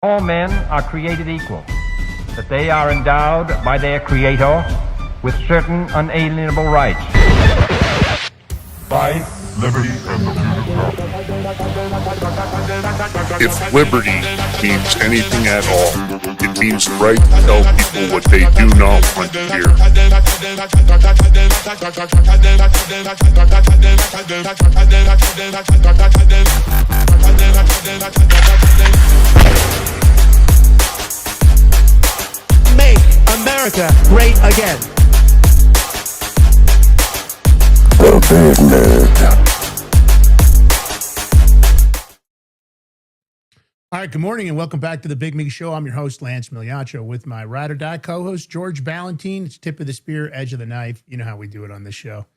all men are created equal, that they are endowed by their Creator with certain unalienable rights. Life, liberty, and the If liberty means anything at all, it means the right to tell people what they do not want to hear. Make America great again. The Big Mig. All right, good morning and welcome back to the Big Mig Show. I'm your host, Lance Migliaccio, with my ride or die co-host, George Ballantine. It's tip of the spear, edge of the knife. You know how we do it on this show.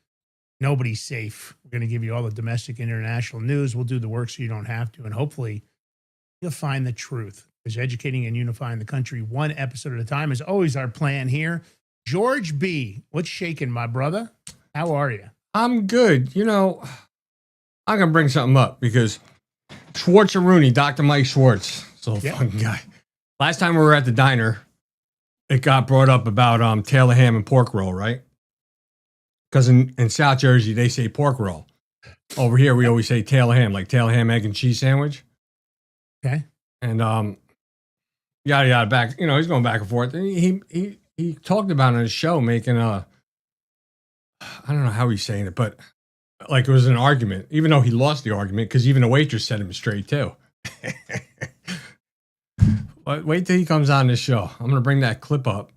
Nobody's safe. We're going to give you all the domestic and international news. We'll do the work so you don't have to. And hopefully you'll find the truth. Because educating and unifying the country one episode at a time is always our plan here. George B., what's shaking, my brother? How are you? I'm good. You know, I'm going to bring something up because Schwartz-a-Rooney, Dr. Mike Schwartz, so fucking guy. Last time we were at the diner, it got brought up about Taylor ham and pork roll, right? Because in South Jersey, they say pork roll. Over here, we always say Taylor ham, like Taylor ham, egg, and cheese sandwich. Okay. And yada yada back. You know, he's going back and forth. And he talked about it on his show, making I don't know how he's saying it, but like it was an argument, even though he lost the argument because even the waitress set him straight too. But wait till he comes on this show. I'm gonna bring that clip up.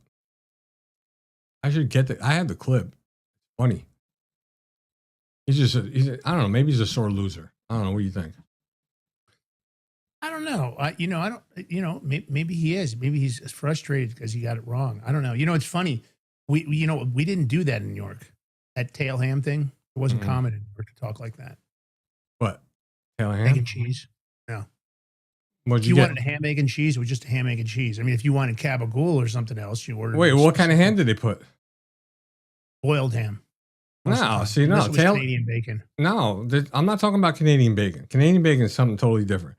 I should get I have the clip. Funny. He's I don't know. Maybe he's a sore loser. I don't know. What do you think? I don't know. Maybe he is. Maybe he's frustrated because he got it wrong. I don't know. You know, it's funny. We didn't do that in New York. That tail ham thing. It wasn't common in New York to talk like that. What? Taylor ham? Egg and cheese. No. What'd If you get? wanted a ham, egg, and cheese, it was just a ham, egg, and cheese. I mean, if you wanted gabagool or something else, you ordered. Wait, what kind of ham did they put? Boiled ham. No, see, no. This was Canadian bacon. No, I'm not talking about Canadian bacon. Canadian bacon is something totally different.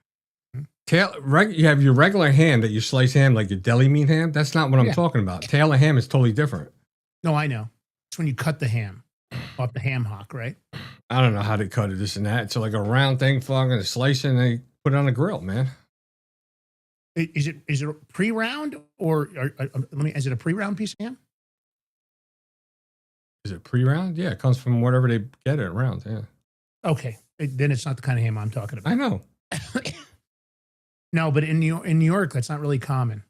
You have your regular ham that you slice ham, like your deli meat ham. That's not what I'm talking about. Taylor ham is totally different. No, I know. It's when you cut the ham off the ham hock, right? I don't know how they cut it, this and that. It's like a round thing, fucking slice it, and they put it on the grill, man. Is it pre-round or is it a pre-round piece of ham? Is it pre-round? Yeah, it comes from whatever they get it round. Yeah. Okay, then it's not the kind of ham I'm talking about. I know. No, but in New York, that's not really common.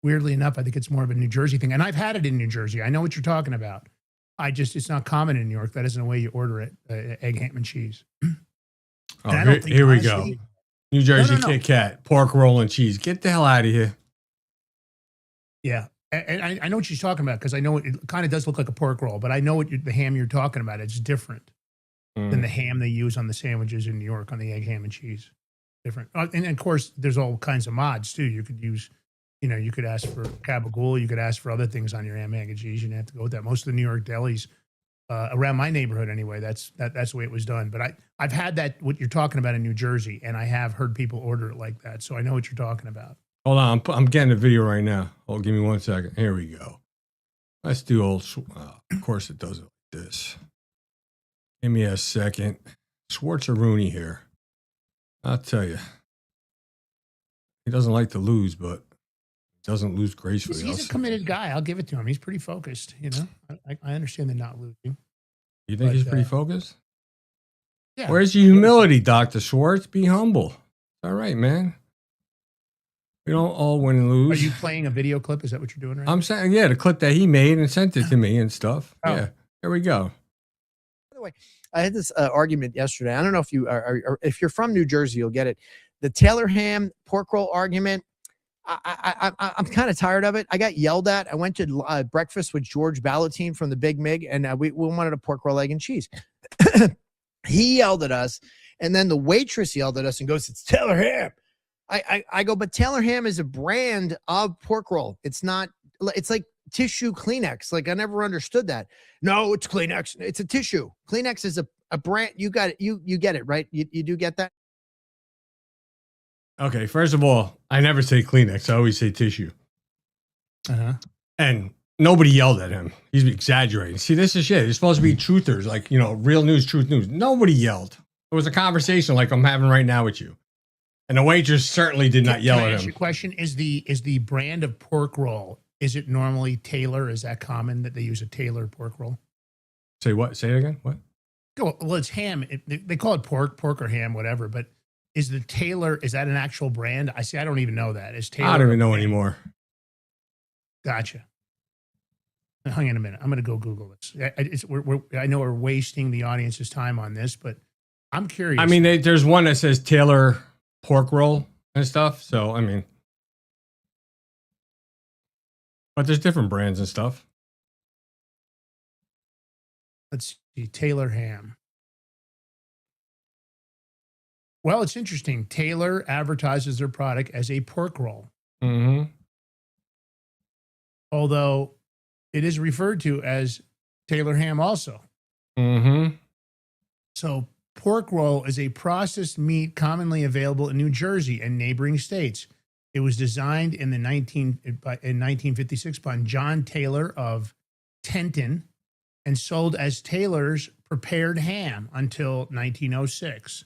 Weirdly enough, I think it's more of a New Jersey thing. And I've had it in New Jersey. I know what you're talking about. It's not common in New York. That isn't the way you order it, egg, ham, and cheese. Oh, here we go. New Jersey Kit Kat, pork roll and cheese. Get the hell out of here. Yeah. And I know what she's talking about because I know it kind of does look like a pork roll, but I know the ham you're talking about. It's different than the ham they use on the sandwiches in New York on the egg, ham, and cheese. Different. And of course, there's all kinds of mods too. You could use, you could ask for gabagool. You could ask for other things on your ham, egg, and cheese. You didn't have to go with that. Most of the New York delis, around my neighborhood anyway, that's the way it was done. But I've had that, what you're talking about in New Jersey, and I have heard people order it like that. So I know what you're talking about. Hold on, I'm getting the video right now. Oh, give me 1 second. Here we go. Let's do of course it does it like this. Give me a second. Schwartz-a-Rooney here. I'll tell you. He doesn't like to lose, but doesn't lose gracefully. He's a committed guy. I'll give it to him. He's pretty focused, I understand they're not losing. You think he's pretty focused? Yeah. Where's your humility, Dr. Schwartz? Be humble. All right, man. We don't all win and lose. Are you playing a video clip? Is that what you're doing right now? I'm saying, yeah, the clip that he made and sent it to me and stuff. Oh. Yeah, here we go. By the way, I had this argument yesterday. I don't know if you are if you're from New Jersey, you'll get it. The Taylor ham pork roll argument. I'm kind of tired of it. I got yelled at. I went to breakfast with George Ballantine from the Big Mig, and we wanted a pork roll, egg, and cheese. He yelled at us, and then the waitress yelled at us and goes, "It's Taylor ham." I go, but Taylor ham is a brand of pork roll. It's not. It's like tissue Kleenex. Like, I never understood that. No, it's Kleenex. It's a tissue. Kleenex is a brand. You got it. You get it, right? You do get that? Okay, first of all, I never say Kleenex. I always say tissue. And nobody yelled at him. He's exaggerating. See, this is shit. It's supposed to be truthers, like, you know, real news, truth news. Nobody yelled. It was a conversation like I'm having right now with you. And the waitress certainly did not yell Can I at ask him. you a question? Is the brand of pork roll, is it normally Taylor? Is that common that they use a Taylor pork roll? Say what? Say it again? What? Well, it's ham. They call it pork or ham, whatever. But is the Taylor, is that an actual brand? I don't even know that. Is Taylor? I don't even know brand? anymore. Gotcha. Hang on a minute. I'm going to go Google this. I know we're wasting the audience's time on this, but I'm curious. I mean, there's one that says Taylor pork roll and stuff. So, I mean, but there's different brands and stuff. Let's see. Taylor ham. Well, it's interesting. Taylor advertises their product as a pork roll. Mm-hmm. Although it is referred to as Taylor ham also. Mm-hmm. So pork roll is a processed meat commonly available in New Jersey and neighboring states. It was designed in 1956 by John Taylor of Tenton and sold as Taylor's prepared ham until 1906.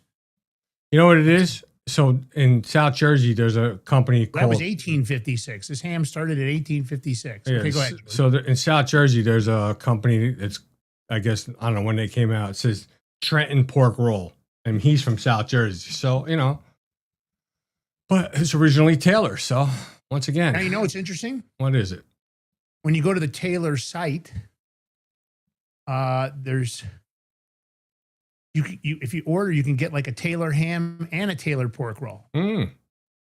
You know what it is? So in South Jersey, there's a company That called... was 1856. This ham started at 1856. Okay, go ahead. So in South Jersey, there's a company that's, I guess, I don't know when they came out. It says Trenton Pork Roll. And he's from South Jersey. So, you know, but it's originally Taylor. So once again, Now, you know what's interesting? what is it? When you go to the Taylor site, there's... if you order, you can get like a Taylor ham and a Taylor pork roll. Mm.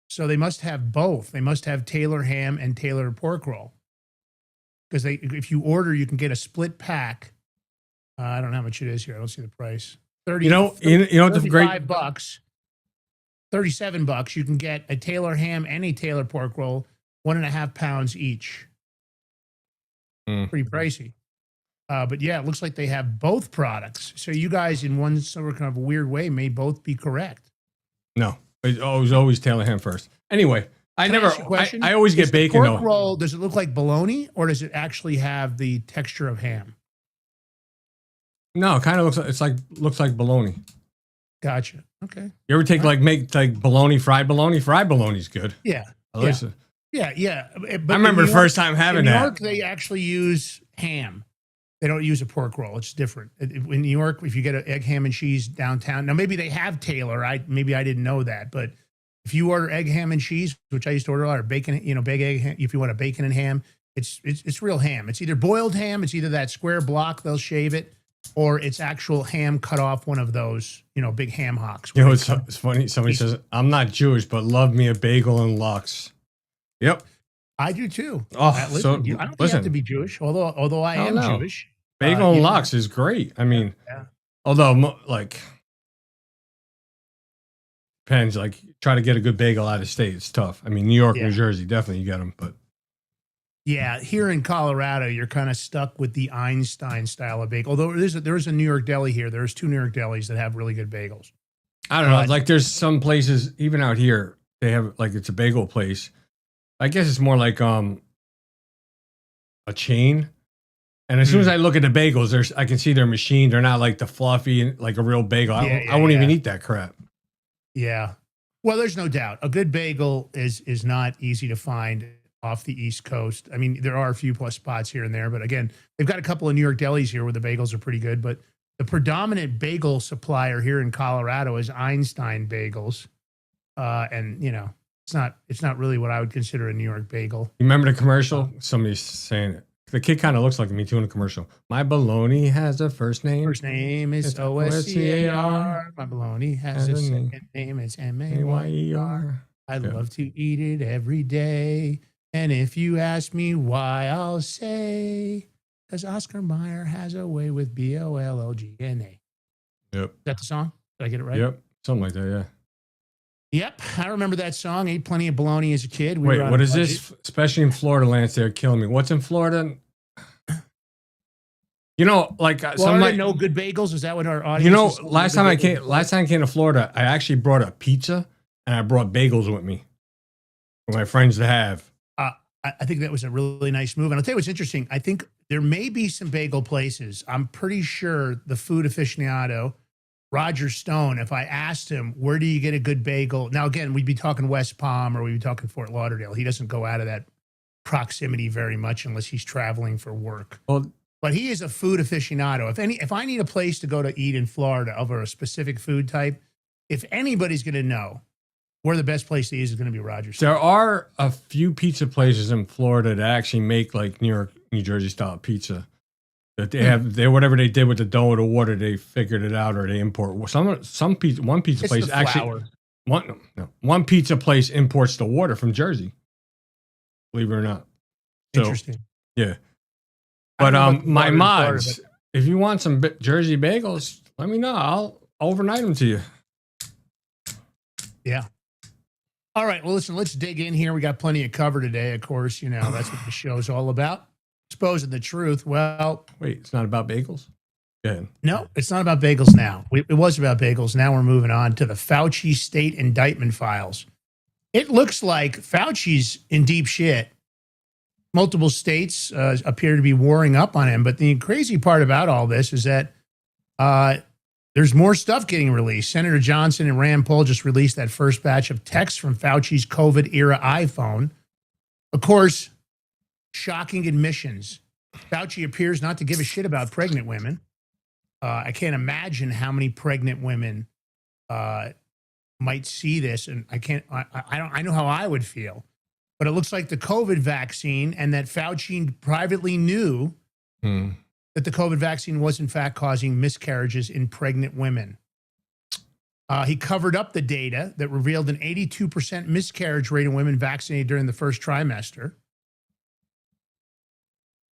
So they must have both. They must have Taylor ham and Taylor pork roll. Because if you order, you can get a split pack. I don't know how much it is here. I don't see the price. 30. You know what the great... $35, $37. You can get a Taylor ham and a Taylor pork roll, 1.5 pounds each. Pretty pricey. But yeah, it looks like they have both products. So you guys, in one sort of kind of a weird way, may both be correct. No, it was always Taylor ham first. Anyway, I always get bacon pork though. roll, does it look like bologna or does it actually have the texture of ham? No, it kind of looks like bologna. Gotcha. Okay. You ever make bologna, fried bologna? Fried bologna's good. Yeah. Listen. Yeah. But I remember the first time having in that. New York, they actually use ham. They don't use a pork roll. It's different. In New York, if you get an egg, ham, and cheese downtown, now maybe they have Taylor. Maybe I didn't know that, but if you order egg, ham, and cheese, which I used to order a lot, or bacon, big egg, ham, if you want a bacon and ham, it's real ham. It's either boiled ham, it's either that square block, they'll shave it, or it's actual ham cut off one of those, big ham hocks. You know, it's funny. Somebody says, I'm not Jewish, but love me a bagel and lox. Yep. I do too. Oh, I don't think you have to be Jewish, although I am Jewish. Bagel and lox is great. I mean, although depends. Like, try to get a good bagel out of state, it's tough. I mean, New York, New Jersey, definitely you get them. But yeah, here in Colorado, you're kind of stuck with the Einstein style of bagel. Although there is a New York deli here. There's 2 New York delis that have really good bagels. I don't know. Like, there's some places even out here they have it's a bagel place. I guess it's more like a chain. And as soon as I look at the bagels, I can see they're machined. They're not like the fluffy, like a real bagel. I won't even eat that crap. Yeah. Well, there's no doubt. A good bagel is not easy to find off the East Coast. I mean, there are a few plus spots here and there, but again, they've got a couple of New York delis here where the bagels are pretty good. But the predominant bagel supplier here in Colorado is Einstein Bagels. And, it's not really what I would consider a New York bagel. You remember the commercial? Somebody's saying it. The kid kind of looks like me too in the commercial. My bologna has a first name. First name is OSCAR. My bologna has a second name. It's MAYER. I love to eat it every day. And if you ask me why, I'll say, because Oscar Mayer has a way with BOLOGNA. Yep. Is that the song? Did I get it right? Yep. Something like that, yeah. Yep, I remember that song. Ate plenty of bologna as a kid. Wait, what is this? Especially in Florida, Lance, they're killing me. What's in Florida? Florida, no good bagels. Is that what our audience? Last time I came to Florida, I actually brought a pizza, and I brought bagels with me for my friends to have. I think that was a really nice move. And I'll tell you what's interesting. I think there may be some bagel places. I'm pretty sure the food aficionado, Roger Stone, if I asked him, where do you get a good bagel? Now, again, we'd be talking West Palm or we'd be talking Fort Lauderdale. He doesn't go out of that proximity very much unless he's traveling for work. Well, but he is a food aficionado. If I need a place to go to eat in Florida over a specific food type, if anybody's going to know where the best place to eat is going to be Roger Stone. there are a few pizza places in Florida that actually make like New York, New Jersey style pizza. That they have, whatever they did with the dough or the water, they figured it out or they import. One pizza It's place the actually, flour. one pizza place imports the water from Jersey. Believe it or not. So, Interesting. yeah. I don't But know about the my water in Florida, mods, if you want some Jersey bagels, let me know. I'll overnight them to you. Yeah. All right. Well, listen, let's dig in here. We got plenty of cover today. Of course, you know, that's what the show's all about. Exposing the truth. Well, Wait, it's not about bagels? Go ahead. no, it's not about bagels now. It was about bagels. Now we're moving on to the Fauci state indictment files. It looks like Fauci's in deep shit. Multiple states appear to be warring up on him. But the crazy part about all this is that there's more stuff getting released. Senator Johnson and Rand Paul just released that first batch of texts from Fauci's COVID-era iPhone. Of course, shocking admissions. Fauci appears not to give a shit about pregnant women. I can't imagine how many pregnant women might see this, and I know how I would feel. But it looks like the COVID vaccine, and that Fauci privately knew that the COVID vaccine was in fact causing miscarriages in pregnant women. He covered up the data that revealed an 82% miscarriage rate in women vaccinated during the first trimester.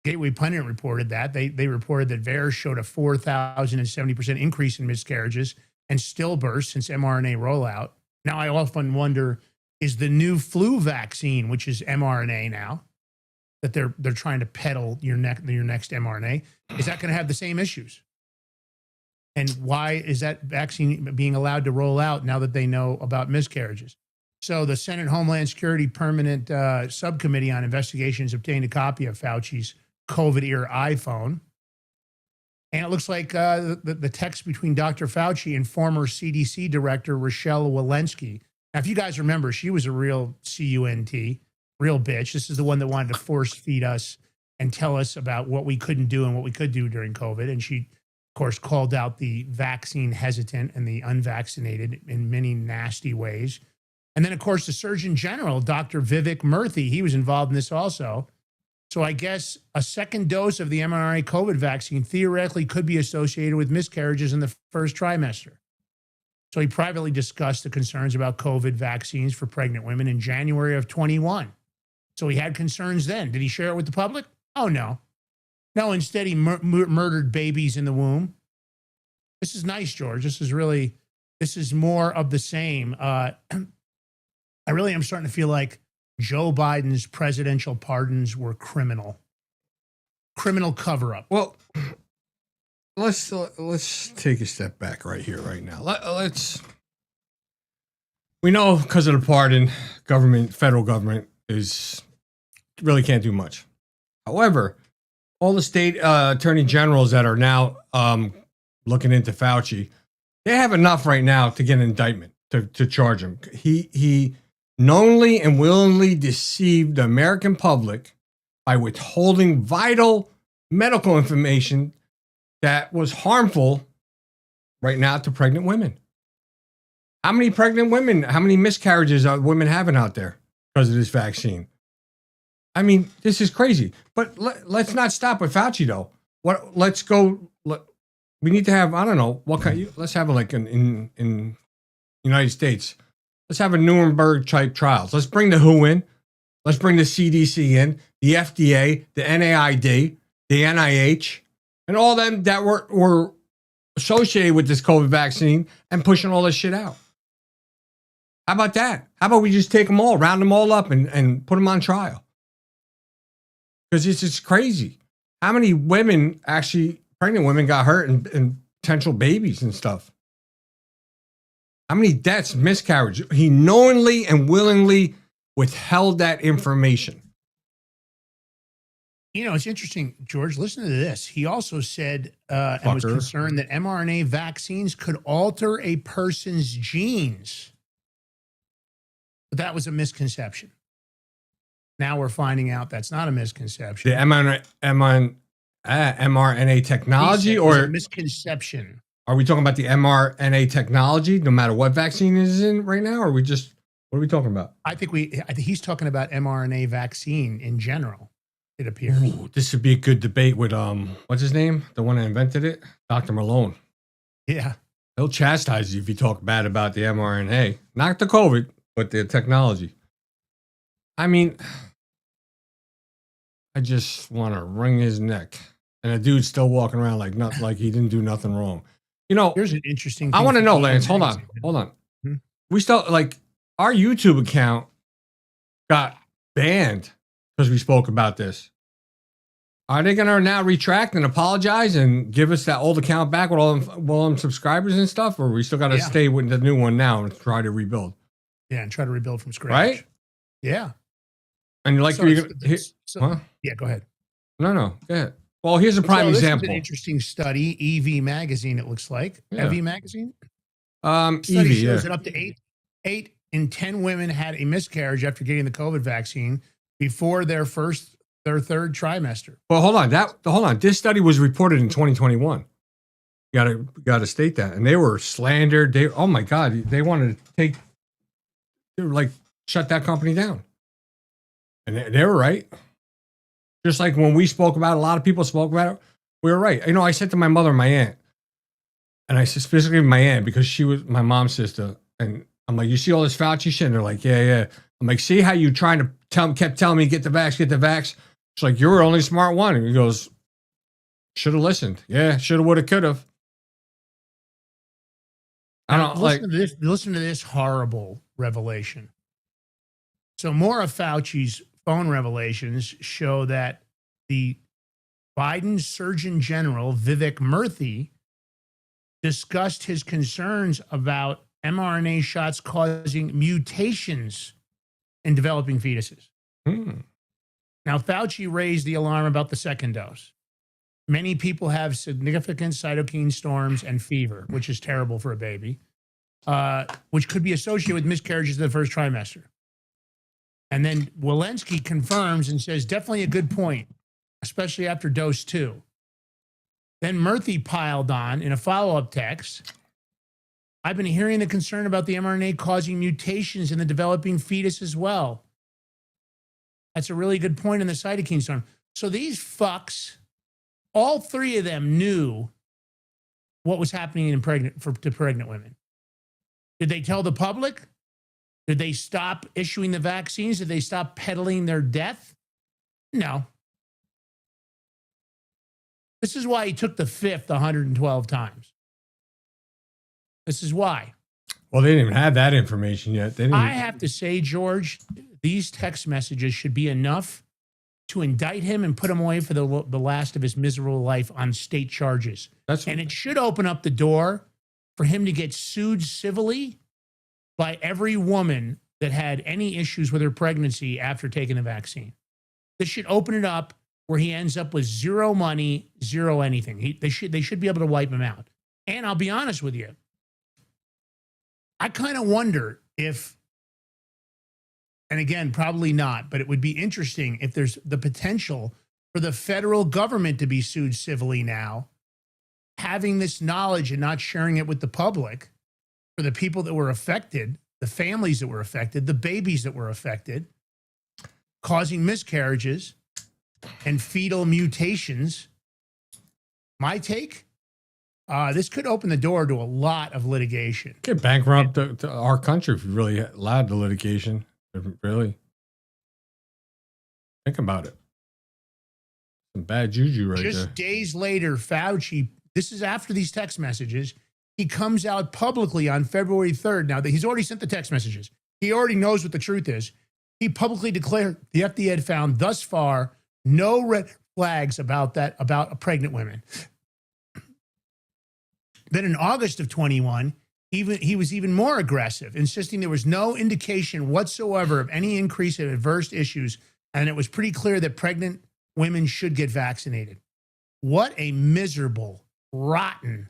Gateway Pundit reported that. They reported that VAERS showed a 4,070% increase in miscarriages and stillbirths since mRNA rollout. Now, I often wonder, is the new flu vaccine, which is mRNA now, that they're trying to peddle your next mRNA, is that going to have the same issues? And why is that vaccine being allowed to roll out now that they know about miscarriages? So the Senate Homeland Security Permanent Subcommittee on Investigations obtained a copy of Fauci's COVID-era iPhone. And it looks like the text between Dr. Fauci and former CDC Director Rochelle Walensky. Now, if you guys remember, she was a real CUNT, real bitch. This is the one that wanted to force feed us and tell us about what we couldn't do and what we could do during COVID. And she, of course, called out the vaccine hesitant and the unvaccinated in many nasty ways. And then, of course, the Surgeon General, Dr. Vivek Murthy, he was involved in this also. So I guess a second dose of the mRNA COVID vaccine theoretically could be associated with miscarriages in the first trimester. So he privately discussed the concerns about COVID vaccines for pregnant women in January of 21. So he had concerns then. Did he share it with the public? Oh, no. No, instead he murdered babies in the womb. This is nice, George. This is more of the same. I really am starting to feel like Joe Biden's presidential pardons were criminal cover-up. Well, let's take a step back right here, right now. We know because of the pardon, federal government really can't do much. However, all the state attorney generals that are now looking into Fauci, they have enough right now to get an indictment to charge him. He knowingly and willingly deceived the American public by withholding vital medical information that was harmful right now to pregnant women. How many pregnant women, how many miscarriages are women having out there because of this vaccine? I mean, this is crazy. But let's not stop with Fauci, though. Let's go. We need to have, I don't know, let's have like in United States. Let's have a Nuremberg type trials. Let's bring the WHO in. Let's bring the CDC in, the FDA, the NIAID, the NIH, and all them that were associated with this COVID vaccine and pushing all this shit out. How about that? How about we just take them all, round them all up and put them on trial? Because it's just crazy. How many women, actually pregnant women, got hurt and potential babies and stuff? How many deaths, miscarriage? He knowingly and willingly withheld that information. You know, it's interesting, George. Listen to this. He also said and was Fucker. concerned that mRNA vaccines could alter a person's genes. But that was a misconception. Now we're finding out that's not a misconception. The mRNA technology, He said it was a or misconception. are we talking about the mRNA technology, no matter what vaccine it is in right now? Or what are we talking about? I think he's talking about mRNA vaccine in general, it appears. Ooh, this would be a good debate with, what's his name? The one that invented it? Dr. Malone. Yeah. He'll chastise you if you talk bad about the mRNA. Not the COVID, but the technology. I mean, I just want to wring his neck. And a dude's still walking around like he didn't do nothing wrong. You know, Here's an interesting I thing want to for know, Time Lance. Hold on. Magazine. Hold on. Hmm? We still, our YouTube account got banned because we spoke about this. Are they going to now retract and apologize and give us that old account back with all them subscribers and stuff? Or we still got to Yeah. stay with the new one now and try to rebuild? Yeah, and try to rebuild from scratch. Right? Yeah. And like, So you're it's- gonna, so- huh? yeah, go ahead. No, go ahead. Well, here's a prime So this is example. an interesting study, EV Magazine, it looks like. Yeah. EV Magazine? Study Study yeah. shows that up to 8 in 10 women had a miscarriage after getting the COVID vaccine before their third trimester. Well, hold on. This study was reported in 2021. You gotta state that. And they were slandered. Oh my God, they wanted to they were like, shut that company down. And they were right. Just like when we spoke about it, a lot of people spoke about it. We were right. You know, I said to my mother and my aunt, and I said specifically my aunt because she was my mom's sister. And I'm like, you see all this Fauci shit? And they're like, yeah. I'm like, see how you trying to kept telling me, get the vax. She's like, you're the only smart one. And he goes, should have listened. Yeah, should have, would have, could have. I don't Listen to this horrible revelation. So more of Fauci's phone revelations show that the Biden Surgeon General, Vivek Murthy, discussed his concerns about mRNA shots causing mutations in developing fetuses. Now, Fauci raised the alarm about the second dose. Many people have significant cytokine storms and fever, which is terrible for a baby, which could be associated with miscarriages in the first trimester. And then Walensky confirms and says, definitely a good point, especially after dose 2. Then Murthy piled on in a follow-up text, I've been hearing the concern about the mRNA causing mutations in the developing fetus as well. That's a really good point in the cytokine storm. So these fucks, all three of them knew what was happening to pregnant women. Did they tell the public? Did they stop issuing the vaccines? Did they stop peddling their death? No. This is why he took the fifth 112 times. This is why. Well, they didn't even have that information yet. They didn't I have to say, George, these text messages should be enough to indict him and put him away for the last of his miserable life on state charges. And it should open up the door for him to get sued civilly by every woman that had any issues with her pregnancy after taking the vaccine. This should open it up where he ends up with zero money, zero anything. They should be able to wipe him out. And I'll be honest with you, I kind of wonder if, and again, probably not, but it would be interesting if there's the potential for the federal government to be sued civilly now, having this knowledge and not sharing it with the public for the people that were affected, the families that were affected, the babies that were affected, causing miscarriages and fetal mutations. My take? This could open the door to a lot of litigation. Could bankrupt to our country if we really allowed the litigation. Really. Think about it. Some bad juju right Just there. days later, Fauci, this is after these text messages, he comes out publicly on February 3rd. Now that he's already sent the text messages, he already knows what the truth is. He publicly declared the FDA had found thus far no red flags about pregnant women. Then in August of 21, he was even more aggressive, insisting there was no indication whatsoever of any increase in adverse issues, and it was pretty clear that pregnant women should get vaccinated. What a miserable, rotten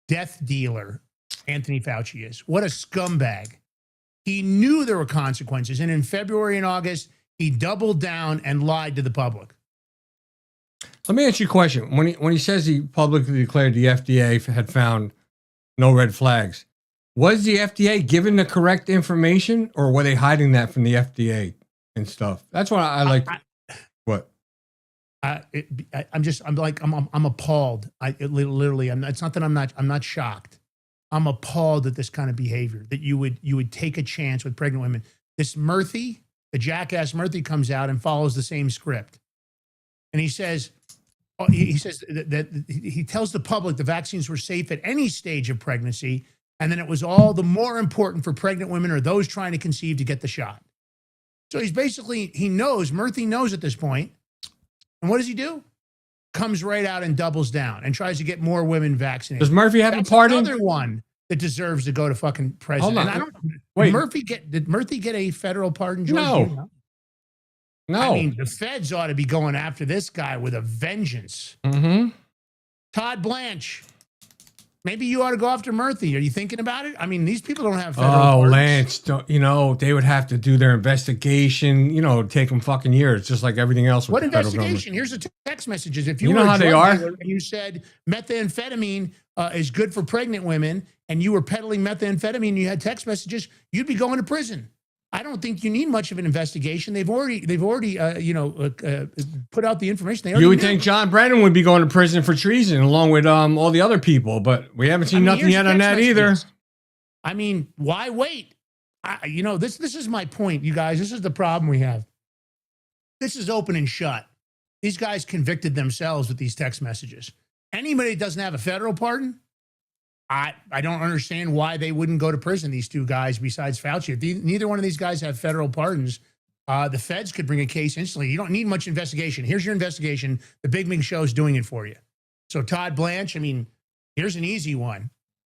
death dealer Anthony Fauci is. What a scumbag. He knew there were consequences, and in February and August, he doubled down and lied to the public. Let me ask you a question. When he says he publicly declared the FDA had found no red flags, was the FDA given the correct information, or were they hiding that from the FDA and stuff? That's what I like. What? I'm appalled. It's not that I'm not shocked. I'm appalled at this kind of behavior, that you would take a chance with pregnant women. This Murthy, the jackass Murthy, comes out and follows the same script. And he says that he tells the public the vaccines were safe at any stage of pregnancy, and then it was all the more important for pregnant women or those trying to conceive to get the shot. So Murthy knows at this point. And what does he do? Comes right out and doubles down and tries to get more women vaccinated. Does Murphy have a pardon? Another one that deserves to go to fucking president. Hold on. Did Murphy get a federal pardon, George? No. No. I mean, the feds ought to be going after this guy with a vengeance. Mm-hmm. Todd Blanche. Maybe you ought to go after Murphy. Are you thinking about it? I mean, these people don't have federal pardons. Lance, they would have to do their investigation. Take them fucking years, just like everything else. With What the federal investigation? government. Here's the text messages. If you know were how a they drug are. dealer and you said methamphetamine is good for pregnant women, and you were peddling methamphetamine, and you had text messages, you'd be going to prison. I don't think you need much of an investigation. They've already put out the information. You would think John Brennan would be going to prison for treason along with all the other people, but we haven't seen nothing yet on that either. I mean, why wait? This is my point, you guys. This is the problem we have. This is open and shut. These guys convicted themselves with these text messages. Anybody that doesn't have a federal pardon, I don't understand why they wouldn't go to prison, these two guys, besides Fauci. If neither one of these guys have federal pardons, the feds could bring a case instantly. You don't need much investigation. Here's your investigation. The Big Big Show is doing it for you. So Todd Blanche, I mean, here's an easy one.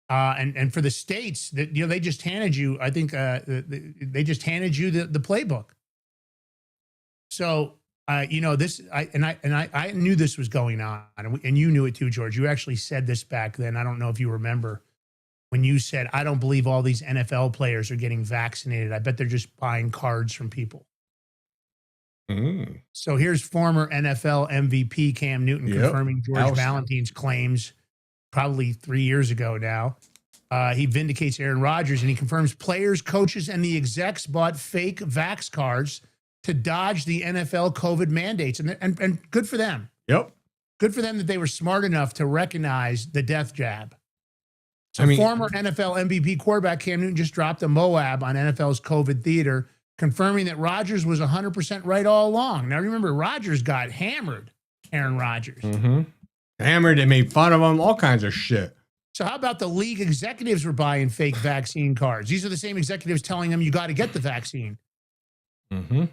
And for the states, that they just handed you, I think they just handed you the playbook. So I knew this was going on, and you knew it too, George. You actually said this back then. I don't know if you remember when you said, "I don't believe all these NFL players are getting vaccinated. I bet they're just buying cards from people." So here's former NFL MVP Cam Newton confirming George Valentine's claims, probably 3 years ago now. He vindicates Aaron Rodgers, and he confirms players, coaches, and the execs bought fake vax cards to dodge the NFL COVID mandates. And good for them. Yep. Good for them that they were smart enough to recognize the death jab. So former NFL MVP quarterback Cam Newton just dropped a Moab on NFL's COVID theater, confirming that Rodgers was 100% right all along. Now, remember, Rodgers got hammered, Aaron Rodgers. Mm-hmm. Hammered, they made fun of him, all kinds of shit. So how about the league executives were buying fake vaccine cards? These are the same executives telling them you got to get the vaccine. Mm-hmm.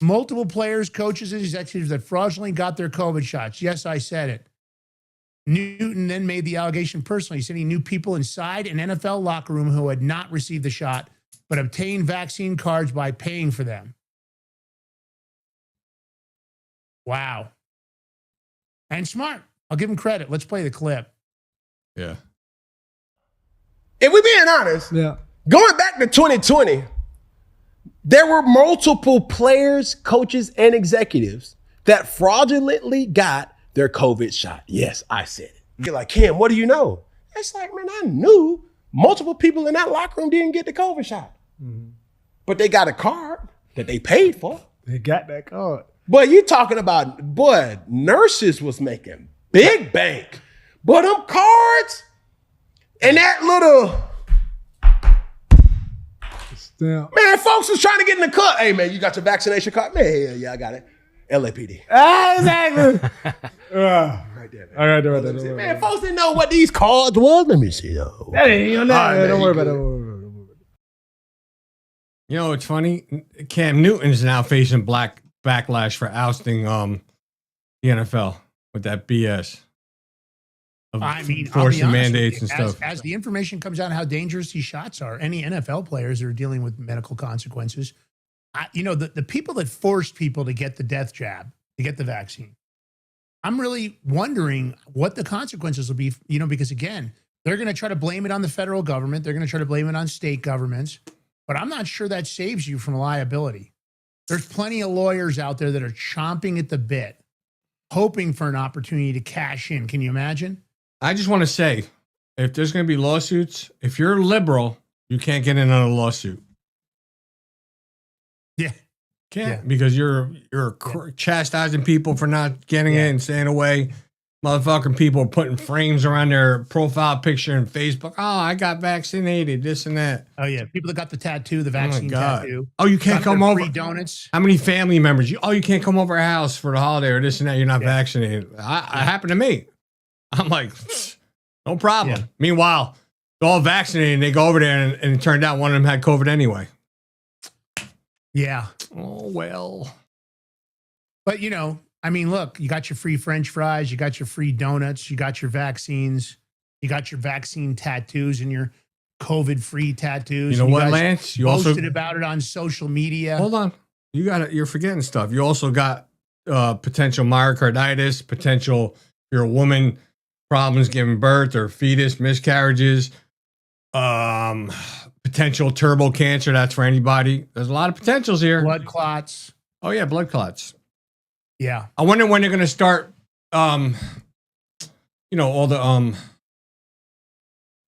Multiple players, coaches, and executives that fraudulently got their COVID shots. Yes, I said it. Newton then made the allegation personally. He said he knew people inside an NFL locker room who had not received the shot, but obtained vaccine cards by paying for them. Wow. And smart. I'll give him credit. Let's play the clip. Yeah. If we're being honest, going back to 2020, there were multiple players, coaches, and executives that fraudulently got their COVID shot. Yes, I said it. You're like, Kim, what do you know? It's like, man, I knew multiple people in that locker room didn't get the COVID shot. Mm-hmm. But they got a card that they paid for. They got that card. But you talking about, nurses was making big bank. But them cards and that little... Man, folks was trying to get in the cut. Hey, man, you got your vaccination card? Man, yeah, I got it. LAPD. Exactly. Right there, man. All right. Man, folks didn't know what these cards was. Let me see, though. Don't worry about it. You know, it's funny. Cam Newton is now facing backlash for ousting the NFL with that BS. of I mean, I'll be enforcing honest with mandates you, and stuff. As the information comes out how dangerous these shots are, any NFL players that are dealing with medical consequences, the people that force people to get the death jab, to get the vaccine, I'm really wondering what the consequences will be, because again, they're going to try to blame it on the federal government. They're going to try to blame it on state governments, but I'm not sure that saves you from liability. There's plenty of lawyers out there that are chomping at the bit, hoping for an opportunity to cash in. Can you imagine? I just want to say, if there's going to be lawsuits, if you're liberal, you can't get in on a lawsuit. Yeah. Can't, because you're chastising people for not getting it and staying away. Motherfucking people are putting frames around their profile picture in Facebook. Oh, I got vaccinated, this and that. Oh, yeah. People that got the tattoo, the vaccine tattoo. Oh, you can't got come their over. Free donuts. How many family members? You can't come over our house for the holiday or this and that. You're not vaccinated. It happened to me. I'm like, no problem. Yeah. Meanwhile, they're all vaccinated and they go over there and it turned out one of them had COVID anyway. Yeah. Oh, well. But, look, you got your free French fries, you got your free donuts, you got your vaccines, you got your vaccine tattoos and your COVID-free tattoos. You know what, Lance? You posted about it on social media. Hold on. You're forgetting stuff. You also got potential myocarditis, potential, if you're a woman, problems giving birth or fetus, miscarriages, potential turbo cancer. That's for anybody. There's a lot of potentials here. Blood clots. Oh, yeah, blood clots. Yeah. I wonder when they're going to start, all the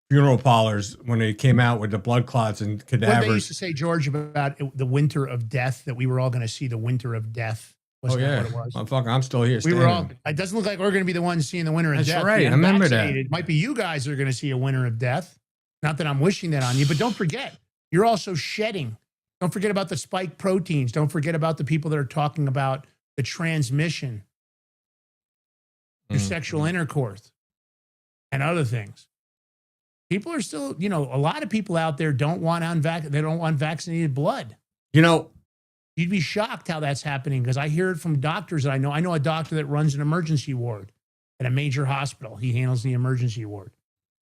funeral parlors, when they came out with the blood clots and cadavers. What they used to say, George, about the winter of death, that we were all going to see the winter of death. Wasn't that what it was? Motherfucker, I'm still here. We were all, it doesn't look like we're going to be the ones seeing the winter of death. That's right. I remember that. It might be you guys that are going to see a winter of death. Not that I'm wishing that on you, but don't forget, you're also shedding. Don't forget about the spike proteins. Don't forget about the people that are talking about the transmission through sexual intercourse and other things. People are still, a lot of people out there don't want they don't want vaccinated blood. You'd be shocked how that's happening, because I hear it from doctors that I know. I know a doctor that runs an emergency ward at a major hospital. He handles the emergency ward.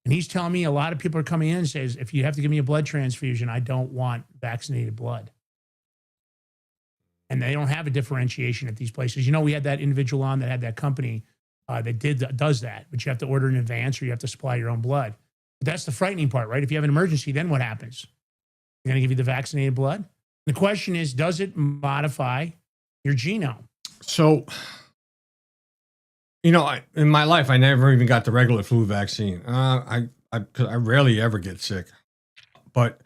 And he's telling me a lot of people are coming in and says, if you have to give me a blood transfusion, I don't want vaccinated blood. And they don't have a differentiation at these places. We had that individual on that had that company that does that, but you have to order in advance or you have to supply your own blood. But that's the frightening part, right? If you have an emergency, then what happens? They're going to give you the vaccinated blood? The question is, does it modify your genome? So, in my life, I never even got the regular flu vaccine. I rarely ever get sick. But,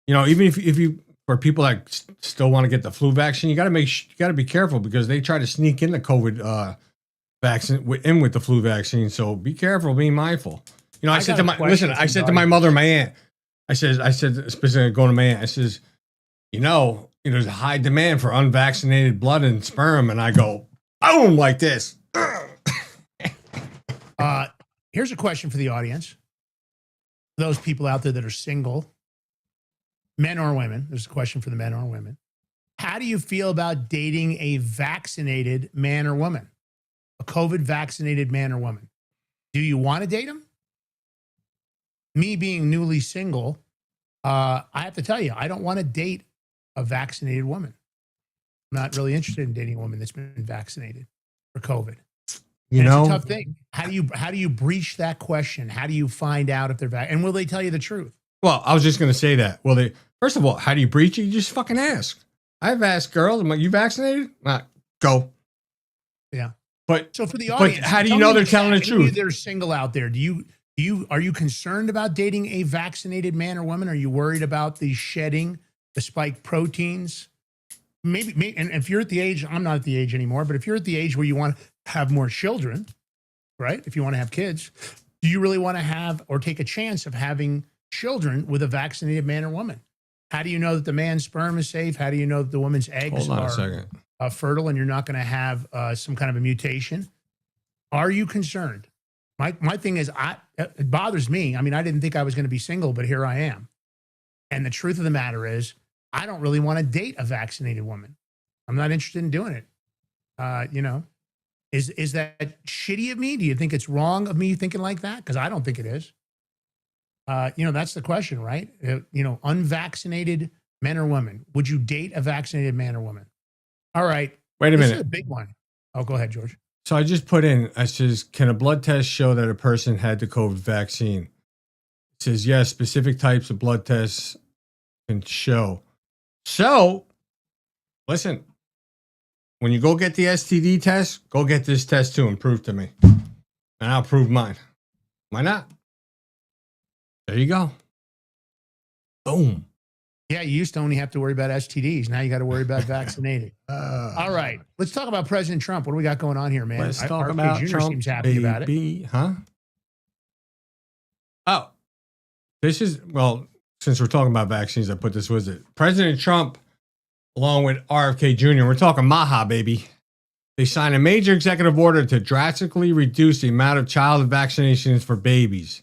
even if you, for people that still want to get the flu vaccine, you got to be careful, because they try to sneak in the COVID vaccine with the flu vaccine. So be careful, be mindful. I said to my mother and my aunt, I said specifically going to my aunt, I says, there's a high demand for unvaccinated blood and sperm. And I go, boom, like this. Here's a question for the audience. Those people out there that are single, men or women, there's a question for the men or women. How do you feel about dating a vaccinated man or woman? A COVID vaccinated man or woman? Do you want to date him? Me being newly single, I have to tell you, I don't want to date a vaccinated woman. I'm not really interested in dating a woman that's been vaccinated for COVID. It's a tough thing. How do you breach that question? How do you find out if they're vaccinated? And will they tell you the truth? Well, I was just going to say that. Well, first of all, how do you breach it? You just fucking ask. I've asked girls, I'm like, you vaccinated? Go. Yeah. But so for the audience, how do you know they're telling the truth? They're single out there. Are you concerned about dating a vaccinated man or woman? Are you worried about the shedding, the spike proteins? Maybe, and if you're at the age, I'm not at the age anymore, but if you're at the age where you want to have more children, right? If you want to have kids, do you really want to have or take a chance of having children with a vaccinated man or woman? How do you know that the man's sperm is safe? How do you know that the woman's eggs are fertile and you're not going to have some kind of a mutation? Are you concerned? My thing is, it bothers me. I mean, I didn't think I was going to be single, but here I am. And the truth of the matter is, I don't really want to date a vaccinated woman. I'm not interested in doing it. Is that shitty of me? Do you think it's wrong of me thinking like that? Because I don't think it is. That's the question, right? Unvaccinated men or women. Would you date a vaccinated man or woman? All right. Wait a This minute. is a big one. Oh, go ahead, George. So I just put in, I says, can a blood test show that a person had the COVID vaccine? It says, yes, specific types of blood tests can show. So, listen, when you go get the STD test, go get this test too and prove to me. And I'll prove mine. Why not? There you go. Boom. Yeah, you used to only have to worry about STDs. Now you got to worry about vaccinated. All right. Let's talk about President Trump. What do we got going on here, man? Let's talk RFK about Jr. Trump, seems happy about it. baby. Huh? Oh, this is, well, since we're talking about vaccines, I put this with it. President Trump, along with RFK Jr., we're talking Maha, baby. They signed a major executive order to drastically reduce the amount of child vaccinations for babies,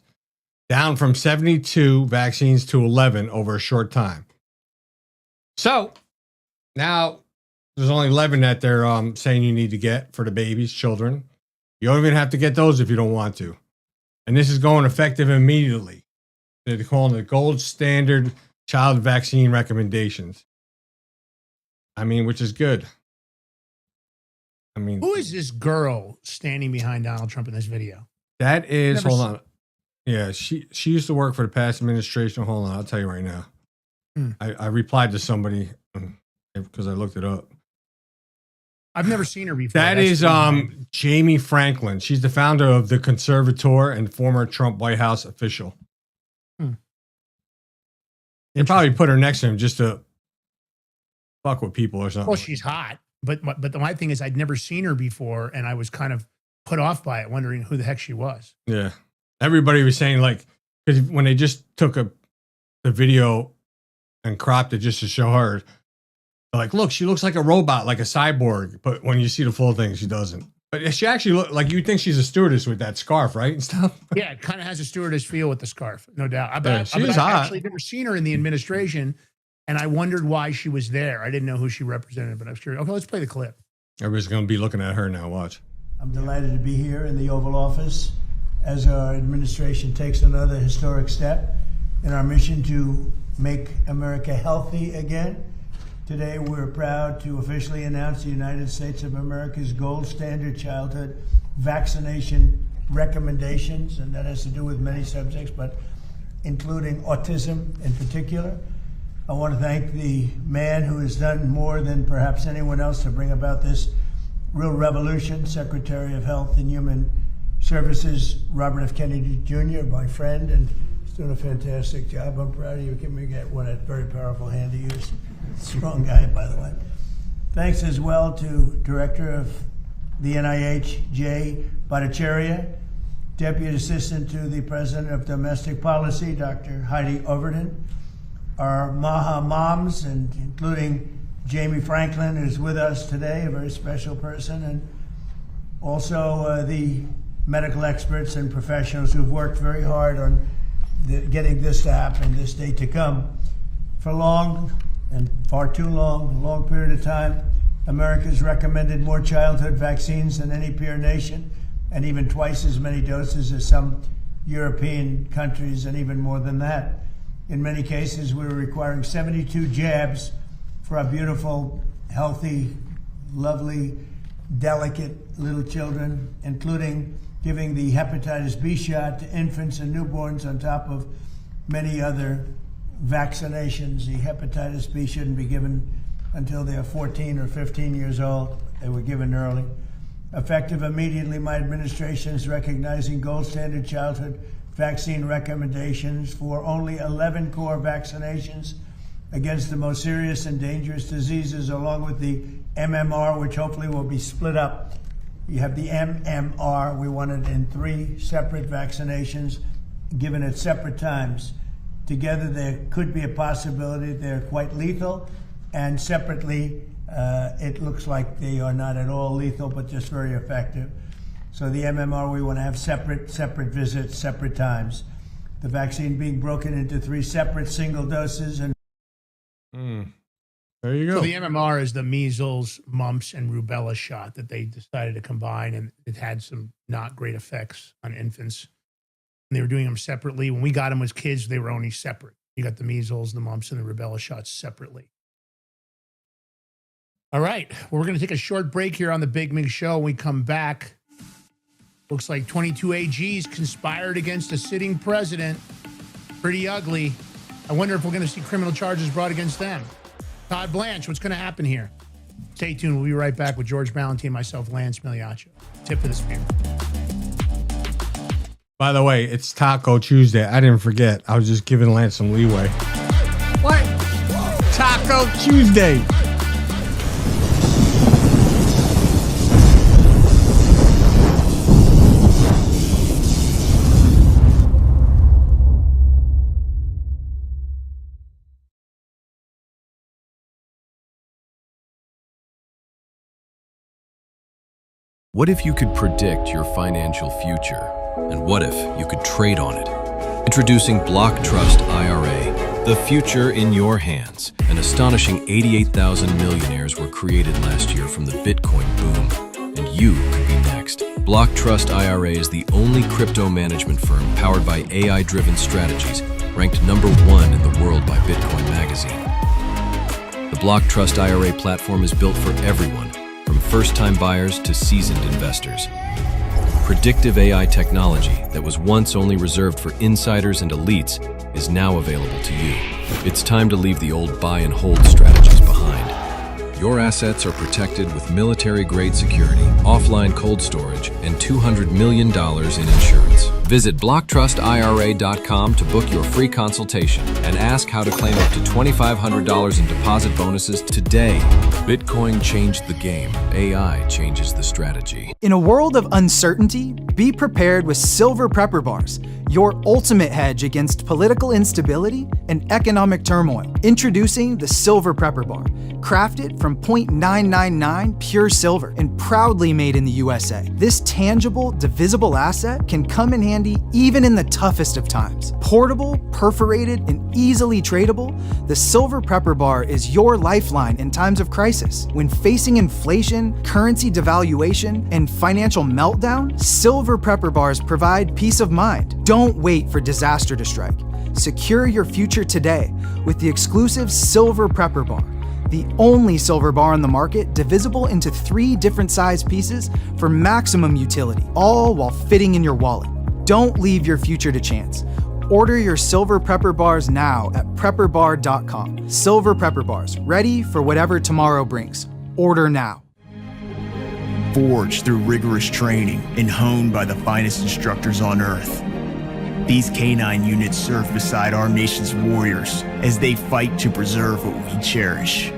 down from 72 vaccines to 11 over a short time. So now there's only 11 that they're saying you need to get for the babies, children. You don't even have to get those if you don't want to. And this is going effective immediately. They're calling it gold standard child vaccine recommendations. I mean, which is good. I mean, Who is this girl standing behind Donald Trump in this video? that is, Never hold seen- on. Yeah, she used to work for the past administration. Hold on, I'll tell you right now. I replied to somebody because I looked it up. I've never seen her before. That That's is the- Jamie Franklin. She's the founder of the Conservator and former Trump White House official. They probably put her next to him just to fuck with people or something. Well, she's hot, but my thing is I'd never seen her before, and I was kind of put off by it, wondering who the heck she was. Yeah. Everybody was saying, like, because when they just took the video and cropped it just to show her, they're like, look, she looks like a robot, like a cyborg. But when you see the full thing, she doesn't. But she actually look like, you think she's a stewardess with that scarf, right? And stuff. Yeah, it kind of has a stewardess feel with the scarf, no doubt. Yeah, she is hot. I've actually never seen her in the administration, and I wondered why she was there. I didn't know who she represented, but I was curious. Okay, let's play the clip. Everybody's going to be looking at her now. Watch. I'm delighted to be here in the Oval Office as our administration takes another historic step in our mission to make America healthy again. Today, we're proud to officially announce the United States of America's gold standard childhood vaccination recommendations, and that has to do with many subjects, but including autism in particular. I want to thank the man who has done more than perhaps anyone else to bring about this real revolution, Secretary of Health and Human Services, Robert F. Kennedy Jr., my friend, and he's doing a fantastic job. I'm proud of you. Give me one a very powerful hand to use. Strong guy, by the way. Thanks as well to Director of the NIH, Jay Bhattacharya, Deputy Assistant to the President of Domestic Policy, Dr. Heidi Overton, our Maha moms, and including Jamie Franklin, who's with us today, a very special person, and also the medical experts and professionals who've worked very hard on getting this to happen, this day to come. For long and far too long, a long period of time, America's recommended more childhood vaccines than any peer nation, and even twice as many doses as some European countries, and even more than that. In many cases, we were requiring 72 jabs for our beautiful, healthy, lovely, delicate little children, including giving the hepatitis B shot to infants and newborns on top of many other vaccinations. The hepatitis B shouldn't be given until they're 14 or 15 years old. They were given early. Effective immediately, my administration is recognizing gold standard childhood vaccine recommendations for only 11 core vaccinations against the most serious and dangerous diseases, along with the MMR, which hopefully will be split up. You have the MMR, we want it in 3 separate vaccinations, given at separate times. Together, there could be a possibility they're quite lethal, and separately, it looks like they are not at all lethal, but just very effective. So the MMR, we want to have separate visits, separate times. The vaccine being broken into 3 separate single doses. And There you go. So the MMR is the measles, mumps, and rubella shot that they decided to combine, and it had some not great effects on infants. And they were doing them separately. When we got them as kids, they were only separate. You got the measles, the mumps, and the rubella shots separately. All right. Well, we're going to take a short break here on the Big Mig Show. When we come back, looks like 22 AGs conspired against a sitting president. Pretty ugly. I wonder if we're going to see criminal charges brought against them. Todd Blanche, what's going to happen here? Stay tuned. We'll be right back with George Ballantyne, myself, Lance Migliaccio. Tip of the spear. By the way, it's Taco Tuesday. I didn't forget. I was just giving Lance some leeway. What? Taco Tuesday. What if you could predict your financial future? And what if you could trade on it? Introducing Block Trust IRA, the future in your hands. An astonishing 88,000 millionaires were created last year from the Bitcoin boom, and you could be next. Block Trust IRA is the only crypto management firm powered by AI-driven strategies, ranked #1 in the world by Bitcoin Magazine. The Block Trust IRA platform is built for everyone, from first-time buyers to seasoned investors. Predictive AI technology that was once only reserved for insiders and elites is now available to you. It's time to leave the old buy and hold strategies behind. Your assets are protected with military-grade security, offline cold storage, and $200 million in insurance. Visit BlockTrustIRA.com to book your free consultation and ask how to claim up to $2,500 in deposit bonuses today. Bitcoin changed the game. AI changes the strategy. In a world of uncertainty, be prepared with Silver Prepper Bars, your ultimate hedge against political instability and economic turmoil. Introducing the Silver Prepper Bar, crafted from 0.999 pure silver and proudly made in the USA. This tangible, divisible asset can come in handy even in the toughest of times. Portable, perforated, and easily tradable, the Silver Prepper Bar is your lifeline in times of crisis. When facing inflation, currency devaluation, and financial meltdown, Silver Prepper Bars provide peace of mind. Don't wait for disaster to strike. Secure your future today with the exclusive Silver Prepper Bar, the only silver bar on the market divisible into 3 different size pieces for maximum utility, all while fitting in your wallet. Don't leave your future to chance. Order your Silver Prepper Bars now at prepperbar.com. Silver Prepper Bars, ready for whatever tomorrow brings. Order now. Forged through rigorous training and honed by the finest instructors on earth, these canine units serve beside our nation's warriors as they fight to preserve what we cherish.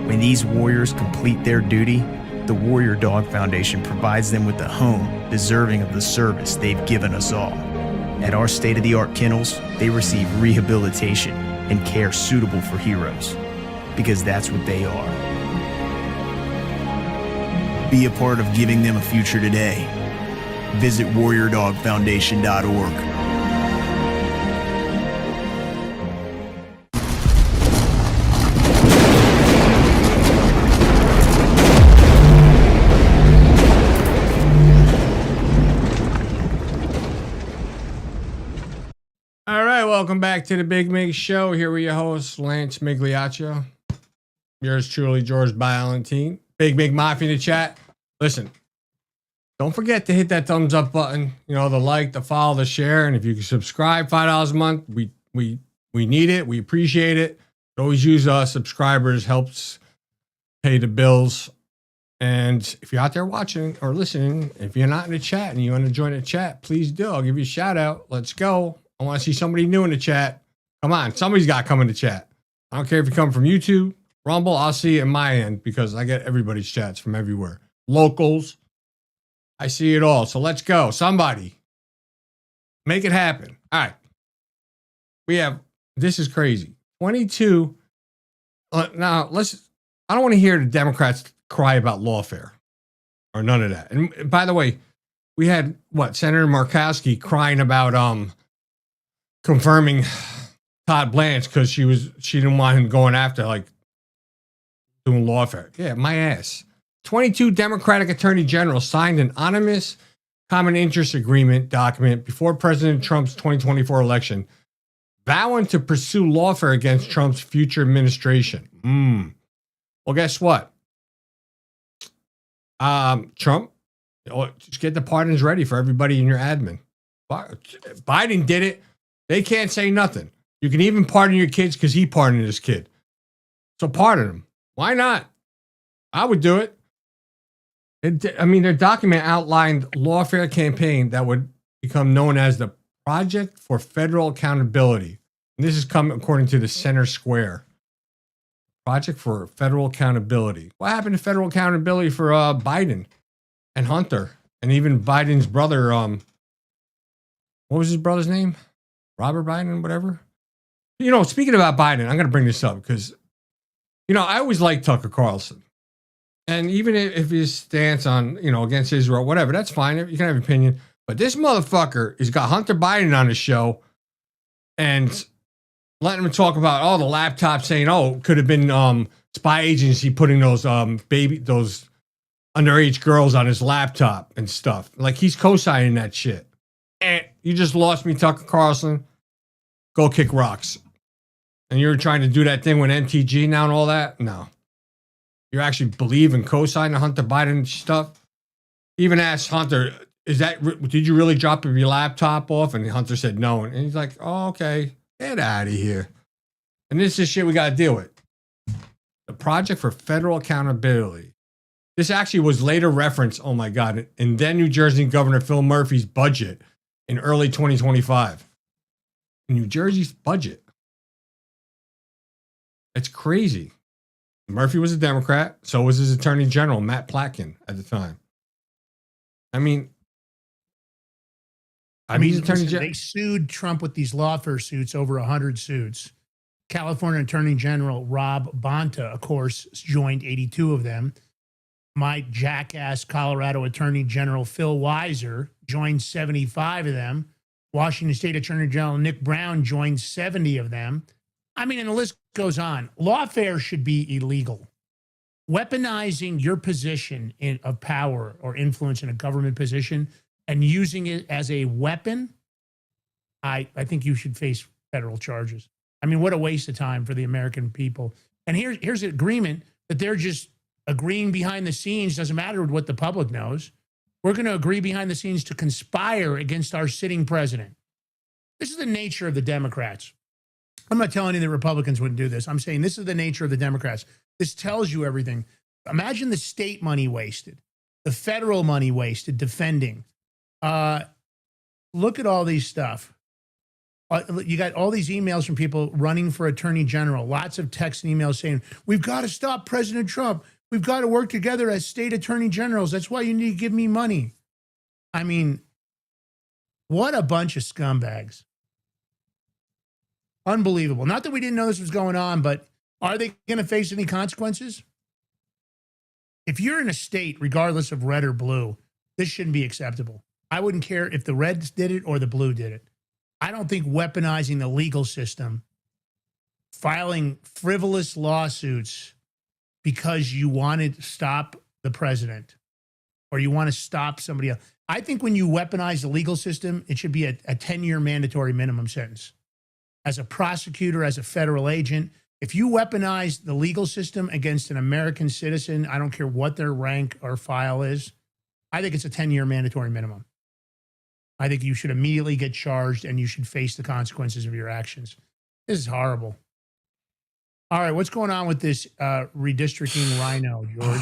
When these warriors complete their duty, the Warrior Dog Foundation provides them with a home deserving of the service they've given us all. At our state-of-the-art kennels, they receive rehabilitation and care suitable for heroes, because that's what they are. Be a part of giving them a future today. Visit warriordogfoundation.org. All right, welcome back to the Big Mig Show. Here with your host, Lance Migliaccio. Yours truly, George Ballantyne. Big Mig Mafia in the chat. Listen, don't forget to hit that thumbs up button. You know, the like, the follow, the share, and if you can subscribe, $5 a month, we need it. We appreciate it. Always use subscribers, helps pay the bills. And if you're out there watching or listening, if you're not in the chat and you want to join the chat, please do. I'll give you a shout out. Let's go. I want to see somebody new in the chat. Come on, somebody's got to come in the chat. I don't care if you come from YouTube, Rumble, I'll see it in my end because I get everybody's chats from everywhere. Locals, I see it all. So let's go. Somebody make it happen. All right. We have, this is crazy. 22. Now I don't want to hear the Democrats cry about lawfare or none of that. And by the way, we had Senator Murkowski crying about confirming Todd Blanche because she didn't want him going after doing lawfare. Yeah, my ass. 22 Democratic Attorney Generals signed an anonymous common interest agreement document before President Trump's 2024 election, vowing to pursue lawfare against Trump's future administration. Well, guess what? Trump, just get the pardons ready for everybody in your admin. Biden did it. They can't say nothing. You can even pardon your kids because he pardoned his kid. So pardon him. Why not? I would do it. Their document outlined lawfare campaign that would become known as the Project for Federal Accountability. And this is come according to the Center Square. Project for Federal Accountability. What happened to federal accountability for Biden and Hunter and even Biden's brother? What was his brother's name? Robert Biden, whatever. Speaking about Biden, I'm going to bring this up because, I always liked Tucker Carlson. And even if his stance on, against Israel, whatever, that's fine. You can have an opinion. But this motherfucker has got Hunter Biden on his show and letting him talk about, the laptop saying, could have been spy agency putting those those underage girls on his laptop and stuff. Like he's co-signing that shit. And you just lost me, Tucker Carlson. Go kick rocks. And you're trying to do that thing with MTG now and all that? No. You actually believe in co-signing the Hunter Biden stuff? Even asked Hunter, did you really drop your laptop off? And Hunter said no. And he's like, oh, okay, get out of here. And this is shit we got to deal with. The Project for Federal Accountability. This actually was later referenced, oh my God, in then New Jersey Governor Phil Murphy's budget in early 2025. New Jersey's budget. It's crazy. Murphy was a Democrat. So was his Attorney General, Matt Platkin, at the time. They sued Trump with these lawfare suits, over 100 suits. California Attorney General Rob Bonta, of course, joined 82 of them. My jackass Colorado Attorney General Phil Weiser joined 75 of them. Washington State Attorney General Nick Brown joined 70 of them. And the list goes on. Lawfare should be illegal. Weaponizing your position of power or influence in a government position and using it as a weapon, I think you should face federal charges. What a waste of time for the American people. And here's an agreement that they're just agreeing behind the scenes. Doesn't matter what the public knows. We're going to agree behind the scenes to conspire against our sitting president. This is the nature of the Democrats. I'm not telling you the Republicans wouldn't do this. I'm saying this is the nature of the Democrats. This tells you everything. Imagine the state money wasted, the federal money wasted defending. Look at all these stuff. You got all these emails from people running for attorney general, lots of texts and emails saying, we've got to stop President Trump. We've got to work together as state attorney generals. That's why you need to give me money. What a bunch of scumbags. Unbelievable. Not that we didn't know this was going on, but are they going to face any consequences? If you're in a state, regardless of red or blue, this shouldn't be acceptable. I wouldn't care if the Reds did it or the blue did it. I don't think weaponizing the legal system, filing frivolous lawsuits because you wanted to stop the president or you want to stop somebody else. I think when you weaponize the legal system, it should be a 10-year mandatory minimum sentence. As a prosecutor, as a federal agent, if you weaponize the legal system against an American citizen, I don't care what their rank or file is, I think it's a 10-year mandatory minimum. I think you should immediately get charged and you should face the consequences of your actions. This is horrible. All right, what's going on with this redistricting rhino, George?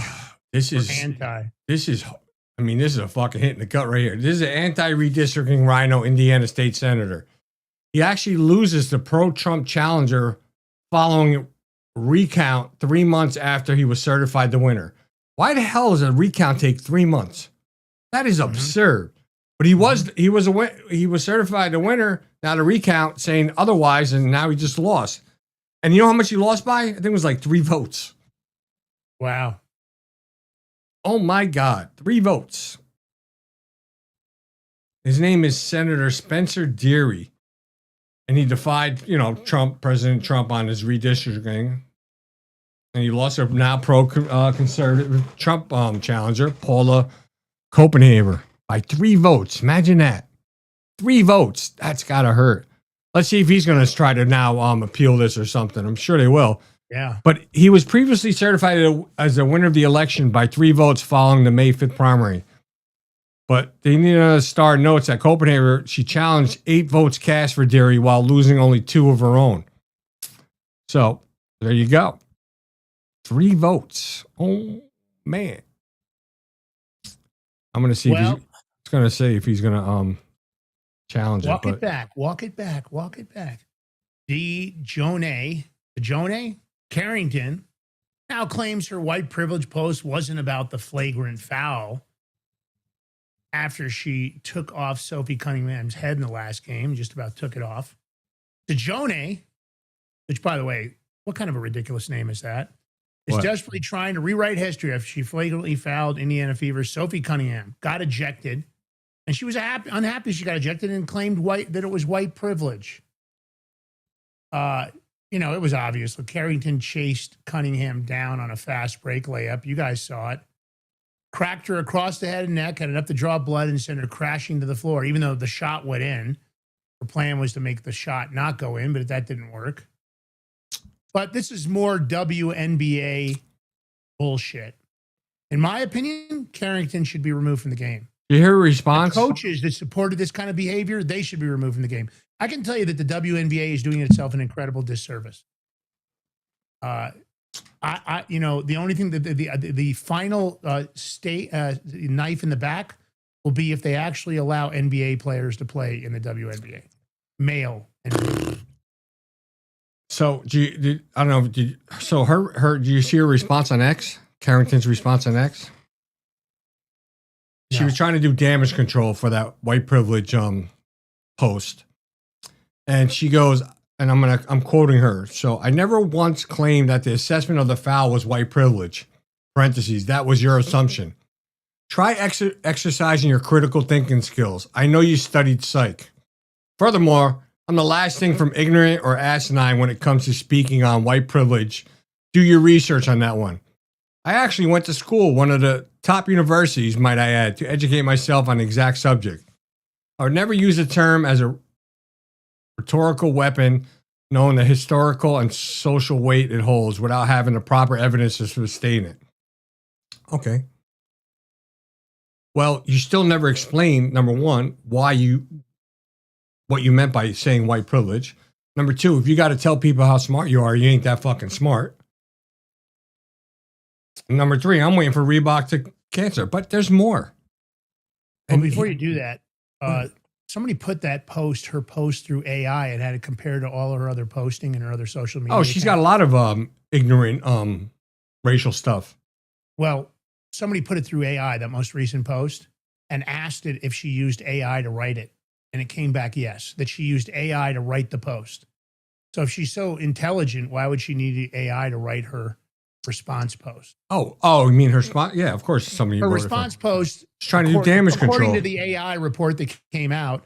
This is a fucking hit in the gut right here. This is an anti-redistricting rhino Indiana state senator. He actually loses the pro-Trump challenger following recount 3 months after he was certified the winner. Why the hell does a recount take 3 months? That is absurd. But he was certified the winner. Now the recount saying otherwise, and now he just lost. And you know how much he lost by? I think it was like 3 votes. Wow. Oh my God, 3 votes. His name is Senator Spencer Deary. And he defied, President Trump on his redistricting. and you lost her now pro-conservative Trump challenger, Paula Copenhaver, by 3 votes. Imagine that. 3 votes. That's got to hurt. Let's see if he's going to try to now appeal this or something. I'm sure they will. Yeah. But he was previously certified as the winner of the election by 3 votes following the May 5th primary. But they need to star notes that Copenhagen, she challenged 8 votes cast for Deary while losing only 2 of her own. So there you go. 3 votes. Oh, man. I'm going to see if he's going to say if he's going to challenge it. Walk it back. Jonay Carrington now claims her white privilege post wasn't about the flagrant foul after she took off Sophie Cunningham's head in the last game, just about took it off. Jonay, which, by the way, what kind of a ridiculous name is that? Is desperately trying to rewrite history after she flagrantly fouled Indiana Fever's Sophie Cunningham, got ejected, and she was unhappy she got ejected and claimed that it was white privilege. It was obvious. Look, Carrington chased Cunningham down on a fast break layup. You guys saw it. Cracked her across the head and neck, had enough to draw blood and send her crashing to the floor, even though the shot went in. Her plan was to make the shot not go in, but that didn't work. But this is more WNBA bullshit. In my opinion, Carrington should be removed from the game. You hear a response? The coaches that supported this kind of behavior, they should be removed from the game. I can tell you that the WNBA is doing itself an incredible disservice. The only thing that the final knife in the back will be if they actually allow NBA players to play in the WNBA, male NBA. So do you see her response on X? Carrington's response on X? She was trying to do damage control for that white privilege post. And she goes, and I'm quoting her. So I never once claimed that the assessment of the foul was white privilege. Parentheses, that was your assumption. Try exercising your critical thinking skills. I know you studied psych. Furthermore, I'm the last thing from ignorant or asinine when it comes to speaking on white privilege. Do your research on that one. I actually went to school, one of the top universities, might I add, to educate myself on the exact subject. I would never use the term as a rhetorical weapon, knowing the historical and social weight it holds without having the proper evidence to sustain it. Okay. Well, you still never explain, number one, what you meant by saying white privilege. Number two, if you got to tell people how smart you are, you ain't that fucking smart. And number three, I'm waiting for Reebok to cancel, but there's more. Well, before you do that, somebody put her post through AI and had it compared to all her other posting and her other social media. Oh, she's got a lot of ignorant racial stuff. Well, somebody put it through AI, that most recent post, and asked it if she used AI to write it. And it came back yes, that she used AI to write the post. So if she's so intelligent, why would she need AI to write her response post? Oh, you mean her response? Yeah, of course. Somebody her response post. She's trying to do damage control. According to the AI report that came out,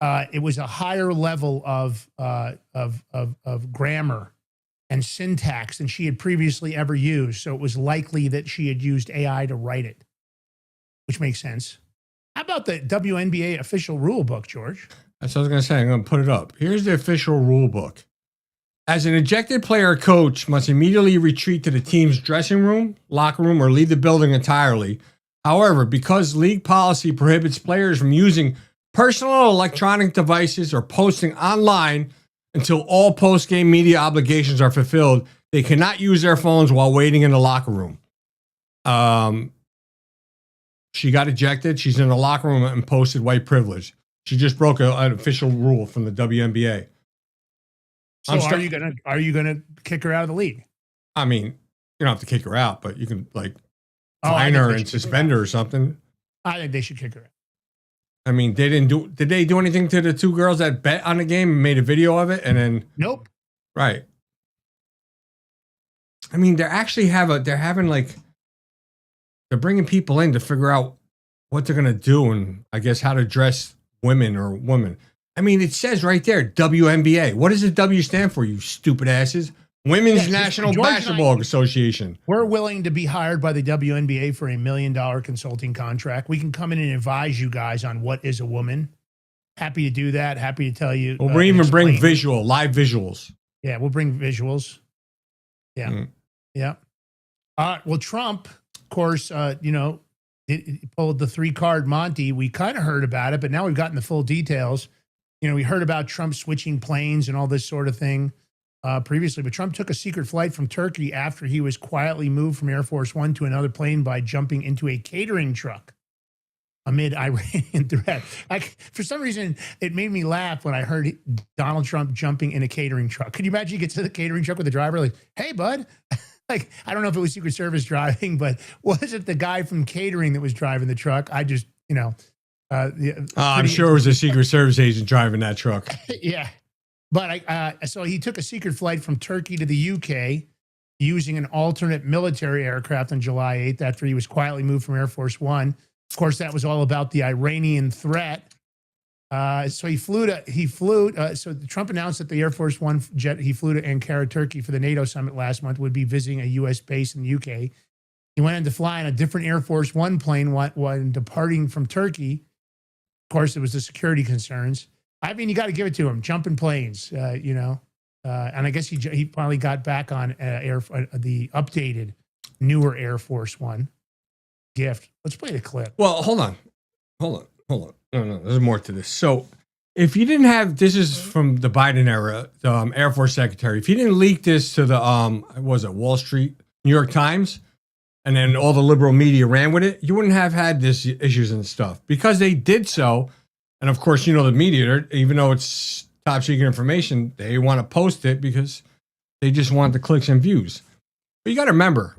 it was a higher level of grammar and syntax than she had previously ever used. So it was likely that she had used AI to write it, which makes sense. How about the WNBA official rule book, George? That's what I was going to say. I'm going to put it up. Here's the official rule book. As an ejected player or coach must immediately retreat to the team's dressing room, locker room, or leave the building entirely. However, because league policy prohibits players from using personal electronic devices or posting online until all post-game media obligations are fulfilled, they cannot use their phones while waiting in the locker room. She got ejected. She's in the locker room and posted white privilege. She just broke an official rule from the WNBA. So are you gonna kick her out of the league? I mean, you don't have to kick her out, but you can fine her and suspend her or something. I think they should kick her out. I mean, did they do anything to the 2 girls that bet on the game and made a video of it and then? Nope. Right. I mean, they're bringing people in to figure out what they're going to do and I guess how to dress women or women. I mean, it says right there, WNBA. What does the W stand for, you stupid asses? Women's Yeah, National George and I- Basketball Association. We're willing to be hired by the WNBA for $1 million consulting contract. We can come in and advise you guys on what is a woman. Happy to do that. Happy to tell you. Well, we even bring explain. live visuals. Yeah, we'll bring visuals. Yeah. Yeah. Well, Trump, of course, he pulled the 3-card Monty. We kind of heard about it, but now we've gotten the full details. We heard about Trump switching planes and all this sort of thing previously, but Trump took a secret flight from Turkey after he was quietly moved from Air Force One to another plane by jumping into a catering truck amid Iranian threat. For some reason, it made me laugh when I heard Donald Trump jumping in a catering truck. Could you imagine you get to the catering truck with the driver like, hey, bud? I don't know if it was Secret Service driving, but was it the guy from catering that was driving the truck? I just, I'm sure it was a Secret Service agent driving that truck. Yeah. But so he took a secret flight from Turkey to the UK using an alternate military aircraft on July 8th after he was quietly moved from Air Force One. Of course, that was all about the Iranian threat. So so Trump announced that the Air Force One jet he flew to Ankara, Turkey for the NATO summit last month would be visiting a U.S. base in the UK. He went in to fly on a different Air Force One plane when departing from Turkey. Of course, it was the security concerns. I mean, you got to give it to him. Jumping planes, and I guess he finally got back on the updated, newer Air Force One gift. Let's play the clip. Well, hold on. No, there's more to this. So if you didn't have, this is from the Biden era, the Air Force Secretary, if he didn't leak this to the, Wall Street, New York Times, and then all the liberal media ran with it, you wouldn't have had this issues and stuff because they did so. And of course, the media, even though it's top secret information, they want to post it because they just want the clicks and views. But you got to remember,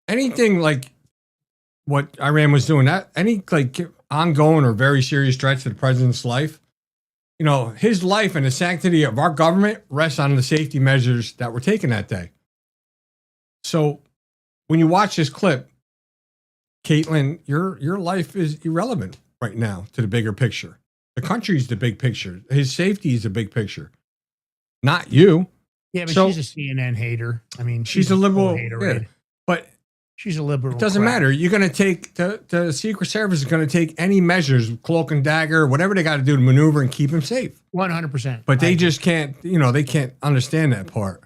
anything like what Iran was doing, that any like ongoing or very serious threats to the president's life, his life and the sanctity of our government rests on the safety measures that were taken that day. So when you watch this clip, Caitlin, your life is irrelevant right now to the bigger picture. The country's the big picture. His safety is the big picture, not you. Yeah, but she's a CNN hater. I mean, she's a liberal hater, yeah, right? but she's a liberal. It doesn't matter. You're going to take the Secret Service is going to take any measures, cloak and dagger, whatever they got to do to maneuver and keep him safe. 100%. But they just can't. They can't understand that part.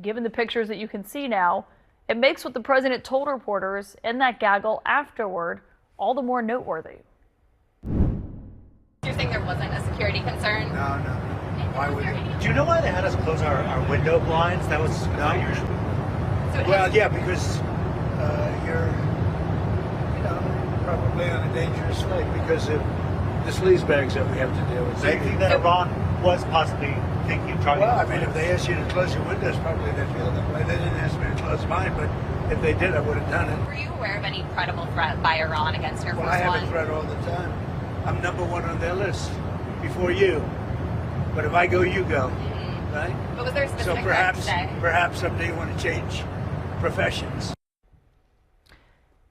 Given the pictures that you can see now, it makes what the president told reporters in that gaggle afterward all the more noteworthy. You're saying there wasn't a security concern? No. Why would they? Do you know why they had us close our window blinds? That was not usual. Well, yeah, because you're, probably on a dangerous flight because of the sleaze bags that we have to deal with. So you think that Iran was possibly thinking of trying Well, I mean, if they asked you to close your windows, probably they feel that way. They didn't ask me to close mine, but if they did, I would have done it. Were you aware of any credible threat by Iran against Air Force Well, I have One? a threat all the time. I'm number one on their list before you. But if I go, you go, right? But was there a specific So threat today? perhaps someday you want to change professions.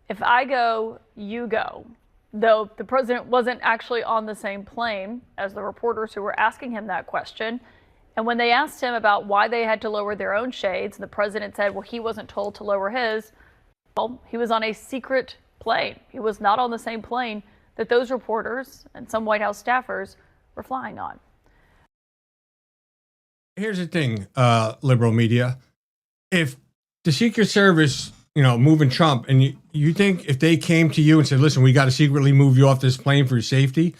If I go, you go. Though the president wasn't actually on the same plane as the reporters who were asking him that question. And when they asked him about why they had to lower their own shades, the president said, well, he wasn't told to lower his. Well, he was on a secret plane. He was not on the same plane that those reporters and some White House staffers were flying on. Here's the thing, liberal media. If the Secret Service, moving Trump, and you think if they came to you and said, listen, we got to secretly move you off this plane for your safety,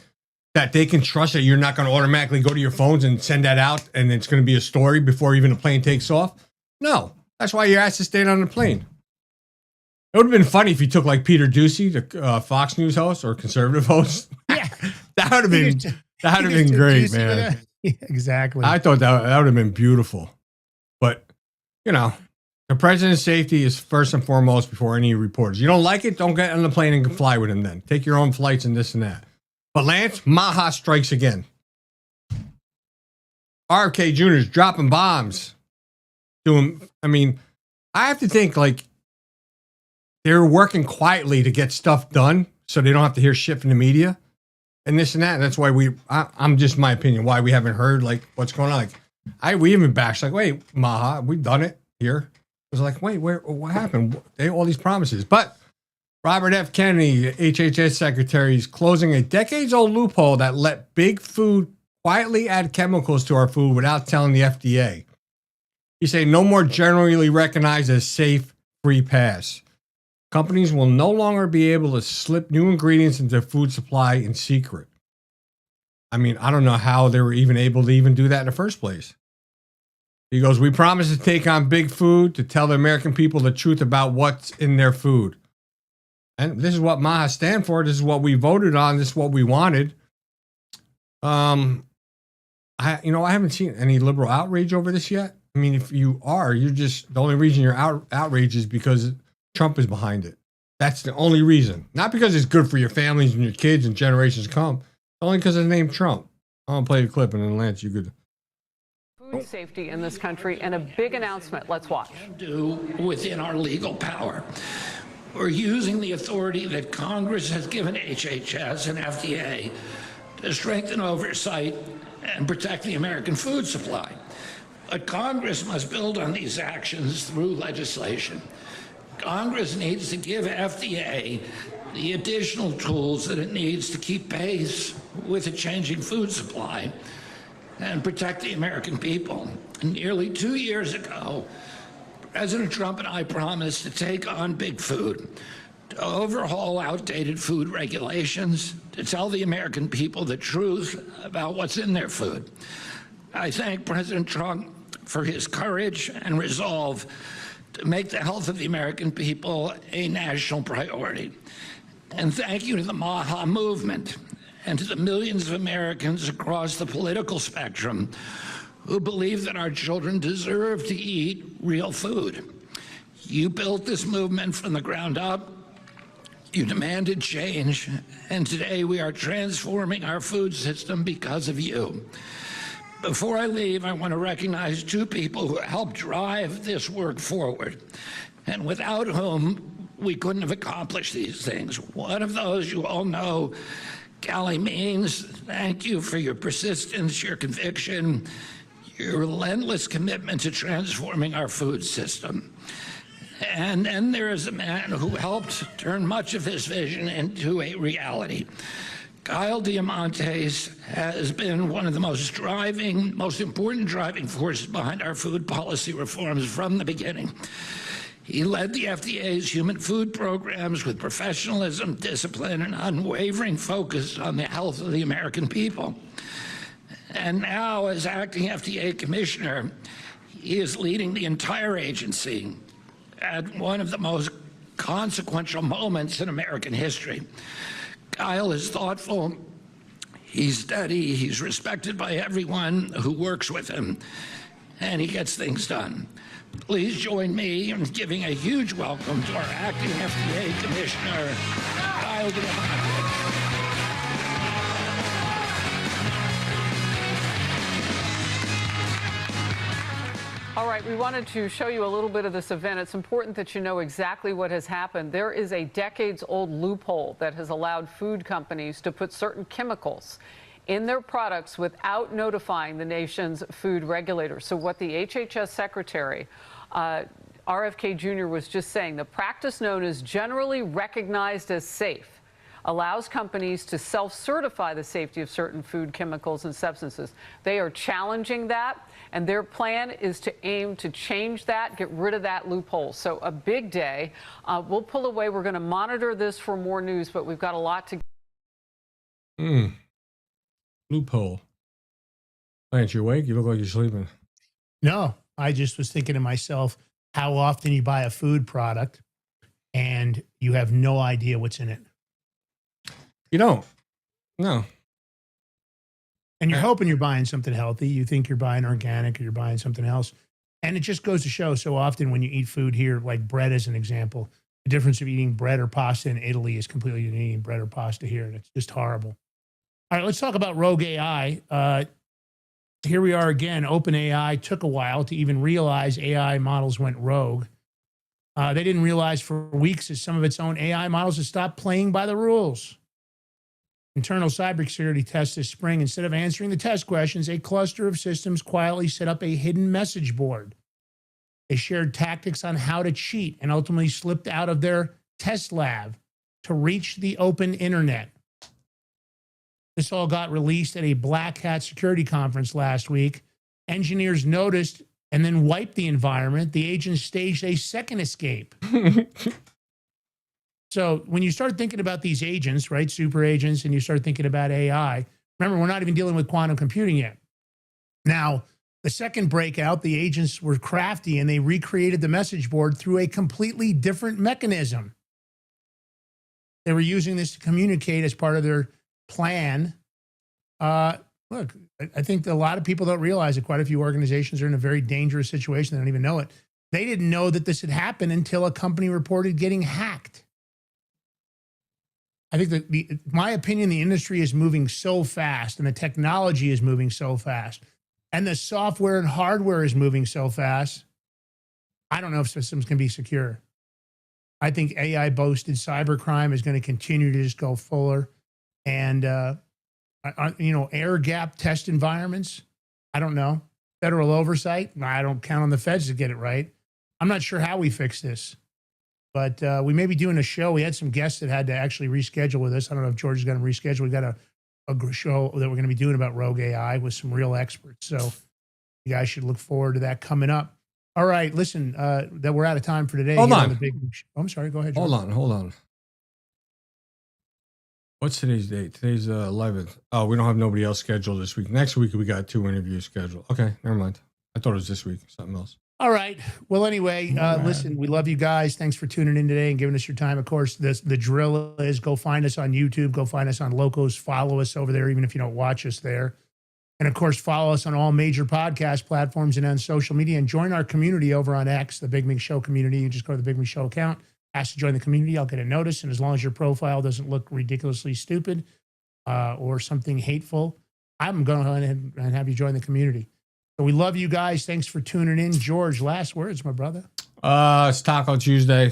that they can trust that you're not going to automatically go to your phones and send that out and it's going to be a story before even the plane takes off? No. That's why your ass is staying on the plane. It would have been funny if you took like Peter Ducey, the Fox News host or conservative host. Yeah. that would have been great, man. Yeah, exactly. I thought that would have been beautiful. But, the president's safety is first and foremost before any reporters. You don't like it? Don't get on the plane and fly with him then. Take your own flights and this and that. But Lance, Maha strikes again. RFK Jr. is dropping bombs. I have to think like they're working quietly to get stuff done so they don't have to hear shit from the media. and this and that. And that's why I'm just my opinion, why we haven't heard like what's going on. Like we even bashed like, wait, Maha, we've done it here. It was like, wait, what happened? All these promises. But Robert F. Kennedy, HHS secretary, is closing a decades-old loophole that let big food quietly add chemicals to our food without telling the FDA. He said no more generally recognized as safe free pass. Companies will no longer be able to slip new ingredients into food supply in secret. I mean, I don't know how they were even able to even do that in the first place. He goes, we promise to take on big food to tell the American people the truth about what's in their food. And this is what MAHA stand for. This is what we voted on. This is what we wanted. I haven't seen any liberal outrage over this yet. I mean, if you are, you're just, the only reason you're outraged is because Trump is behind it. That's the only reason. Not because it's good for your families and your kids and generations to come. Only because it's named Trump. I'm going to play the clip and then Lance, you could. Food safety in this country and a big announcement. Let's watch. Do within our legal power. We're using the authority that Congress has given HHS and FDA to strengthen oversight and protect the American food supply. But Congress must build on these actions through legislation. Congress needs to give FDA the additional tools that it needs to keep pace with a changing food supply and protect the American people. Nearly 2 years ago, President Trump and I promised to take on big food, to overhaul outdated food regulations, to tell the American people the truth about what's in their food. I thank President Trump for his courage and resolve to make the health of the American people a national priority. And thank you to the MAHA movement and to the millions of Americans across the political spectrum who believe that our children deserve to eat real food. You built this movement from the ground up. You demanded change, and today we are transforming our food system because of you. Before I leave, I want to recognize two people who helped drive this work forward, and without whom we couldn't have accomplished these things. One of those you all know, Callie Means. Thank you for your persistence, your conviction, your relentless commitment to transforming our food system. And then there is a man who helped turn much of this vision into a reality. Kyle Diamantes has been one of the most important driving forces behind our food policy reforms from the beginning. He led the FDA's human food programs with professionalism, discipline, and unwavering focus on the health of the American people. And now, as acting FDA commissioner, he is leading the entire agency at one of the most consequential moments in American history. Kyle is thoughtful, he's steady, he's respected by everyone who works with him, and he gets things done. Please join me in giving a huge welcome to our acting FDA commissioner, Kyle Diamantes. All right, we wanted to show you a little bit of this event. It's important that you know exactly what has happened. There is a decades-old loophole that has allowed food companies to put certain chemicals in their products without notifying the nation's food regulators. So what the HHS secretary, RFK Jr., was just saying, the practice known as generally recognized as safe allows companies to self-certify the safety of certain food chemicals and substances. They are challenging that, and their plan is to aim to change that, get rid of that loophole. So a big day. We'll pull away. We're going to monitor this for more news, but we've got a lot to. Loophole. Lance, you awake? You look like you're sleeping. No, I just was thinking to myself how often you buy a food product and you have no idea what's in it. You don't. No. And you're hoping you're buying something healthy. You think you're buying organic or you're buying something else. And it just goes to show so often when you eat food here, like bread as an example, the difference of eating bread or pasta in Italy is completely than eating bread or pasta here. And it's just horrible. All right, let's talk about rogue AI. Here we are again. OpenAI took a while to even realize AI models went rogue. They didn't realize for weeks that some of its own AI models had stopped playing by the rules. internal cybersecurity test this spring. Instead of answering the test questions, a cluster of systems quietly set up a hidden message board. They shared tactics on how to cheat and ultimately slipped out of their test lab to reach the open internet. This all got released at a Black Hat security conference last week. Engineers noticed and then wiped the environment. The agents staged a second escape. So when you start thinking about these agents, right, super agents, and you start thinking about AI, remember, we're not even dealing with quantum computing yet. Now, the second breakout, the agents were crafty and they recreated the message board through a completely different mechanism. They were using this to communicate as part of their plan. Look, I think that a lot of people don't realize that quite a few organizations are in a very dangerous situation. They don't even know it. They didn't know that this had happened until a company reported getting hacked. I think that my opinion, the industry is moving so fast and the technology is moving so fast and the software and hardware is moving so fast. I don't know if systems can be secure. I think AI boasted cybercrime is going to continue to just go fuller. And, air gap test environments, I don't know. Federal oversight, I don't count on the feds to get it right. I'm not sure how we fix this. But we may be doing a show. We had some guests that had to actually reschedule with us. I don't know if George is going to reschedule. We've got a show that we're going to be doing about rogue AI with some real experts. So you guys should look forward to that coming up. All right, listen, that we're out of time for today. Hold on. I'm sorry. Go ahead, George. Hold on. What's today's date? Today's 11th. Oh, we don't have nobody else scheduled this week. Next week, we got 2 interviews scheduled. Okay, never mind. I thought it was this week. Something else. All right. Well, anyway, listen, we love you guys. Thanks for tuning in today and giving us your time. Of course, the drill is go find us on YouTube. Go find us on Locos. Follow us over there, even if you don't watch us there. And, of course, follow us on all major podcast platforms and on social media. And join our community over on X, the Big Mig Show community. You just go to the Big Mig Show account, ask to join the community. I'll get a notice. And as long as your profile doesn't look ridiculously stupid or something hateful, I'm going to go ahead and have you join the community. So we love you guys. Thanks for tuning in. George, last words, my brother. It's Taco Tuesday.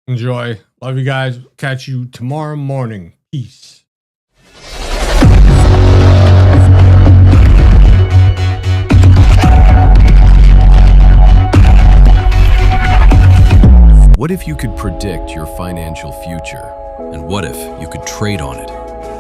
Enjoy. Love you guys. Catch you tomorrow morning. Peace. What if you could predict your financial future? And what if you could trade on it?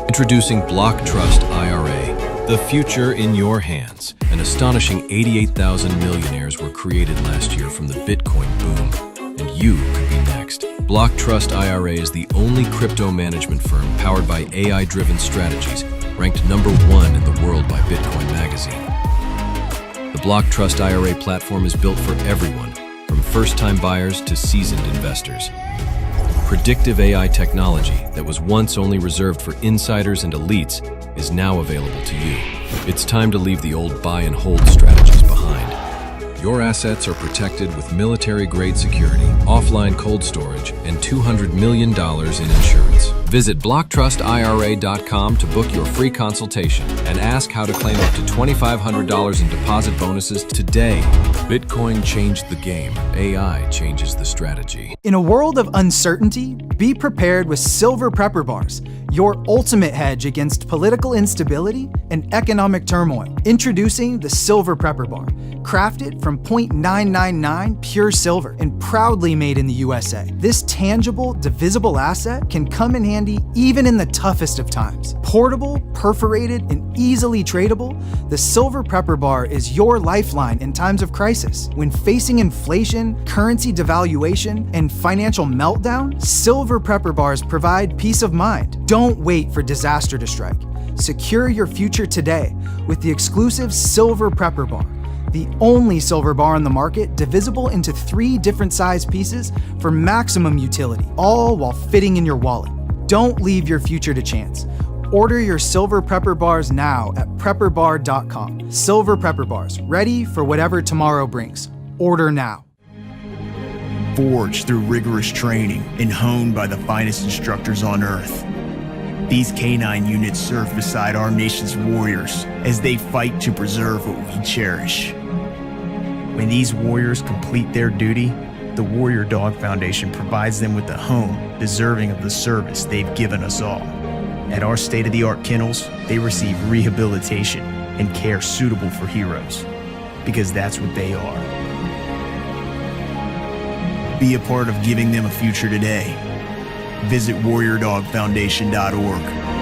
Introducing Block Trust IRA, the future in your hands. An astonishing 88,000 millionaires were created last year from the Bitcoin boom, and you could be next. Block Trust IRA is the only crypto management firm powered by AI-driven strategies, ranked #1 in the world by Bitcoin Magazine. The Block Trust IRA platform is built for everyone, from first-time buyers to seasoned investors. Predictive AI technology that was once only reserved for insiders and elites is now available to you. It's time to leave the old buy and hold strategies behind. Your assets are protected with military-grade security, offline cold storage, and $200 million in insurance. Visit BlockTrustIRA.com to book your free consultation and ask how to claim up to $2,500 in deposit bonuses today. Bitcoin changed the game. AI changes the strategy. In a world of uncertainty, be prepared with Silver Prepper Bars, your ultimate hedge against political instability and economic turmoil. Introducing the Silver Prepper Bar, crafted from 0.999 pure silver and proudly made in the USA. This tangible, divisible asset can come in handy even in the toughest of times. Portable, perforated, and easily tradable, the Silver Prepper Bar is your lifeline in times of crisis. When facing inflation, currency devaluation, and financial meltdown, Silver Prepper Bars provide peace of mind. Don't wait for disaster to strike. Secure your future today with the exclusive Silver Prepper Bar, the only silver bar on the market divisible into 3 different size pieces for maximum utility, all while fitting in your wallet. Don't leave your future to chance. Order your Silver Prepper Bars now at prepperbar.com. Silver Prepper Bars, ready for whatever tomorrow brings. Order now. Forged through rigorous training and honed by the finest instructors on Earth, these K9 units serve beside our nation's warriors as they fight to preserve what we cherish. When these warriors complete their duty, the Warrior Dog Foundation provides them with a home deserving of the service they've given us all. At our state-of-the-art kennels, they receive rehabilitation and care suitable for heroes, because that's what they are. Be a part of giving them a future today. Visit warriordogfoundation.org.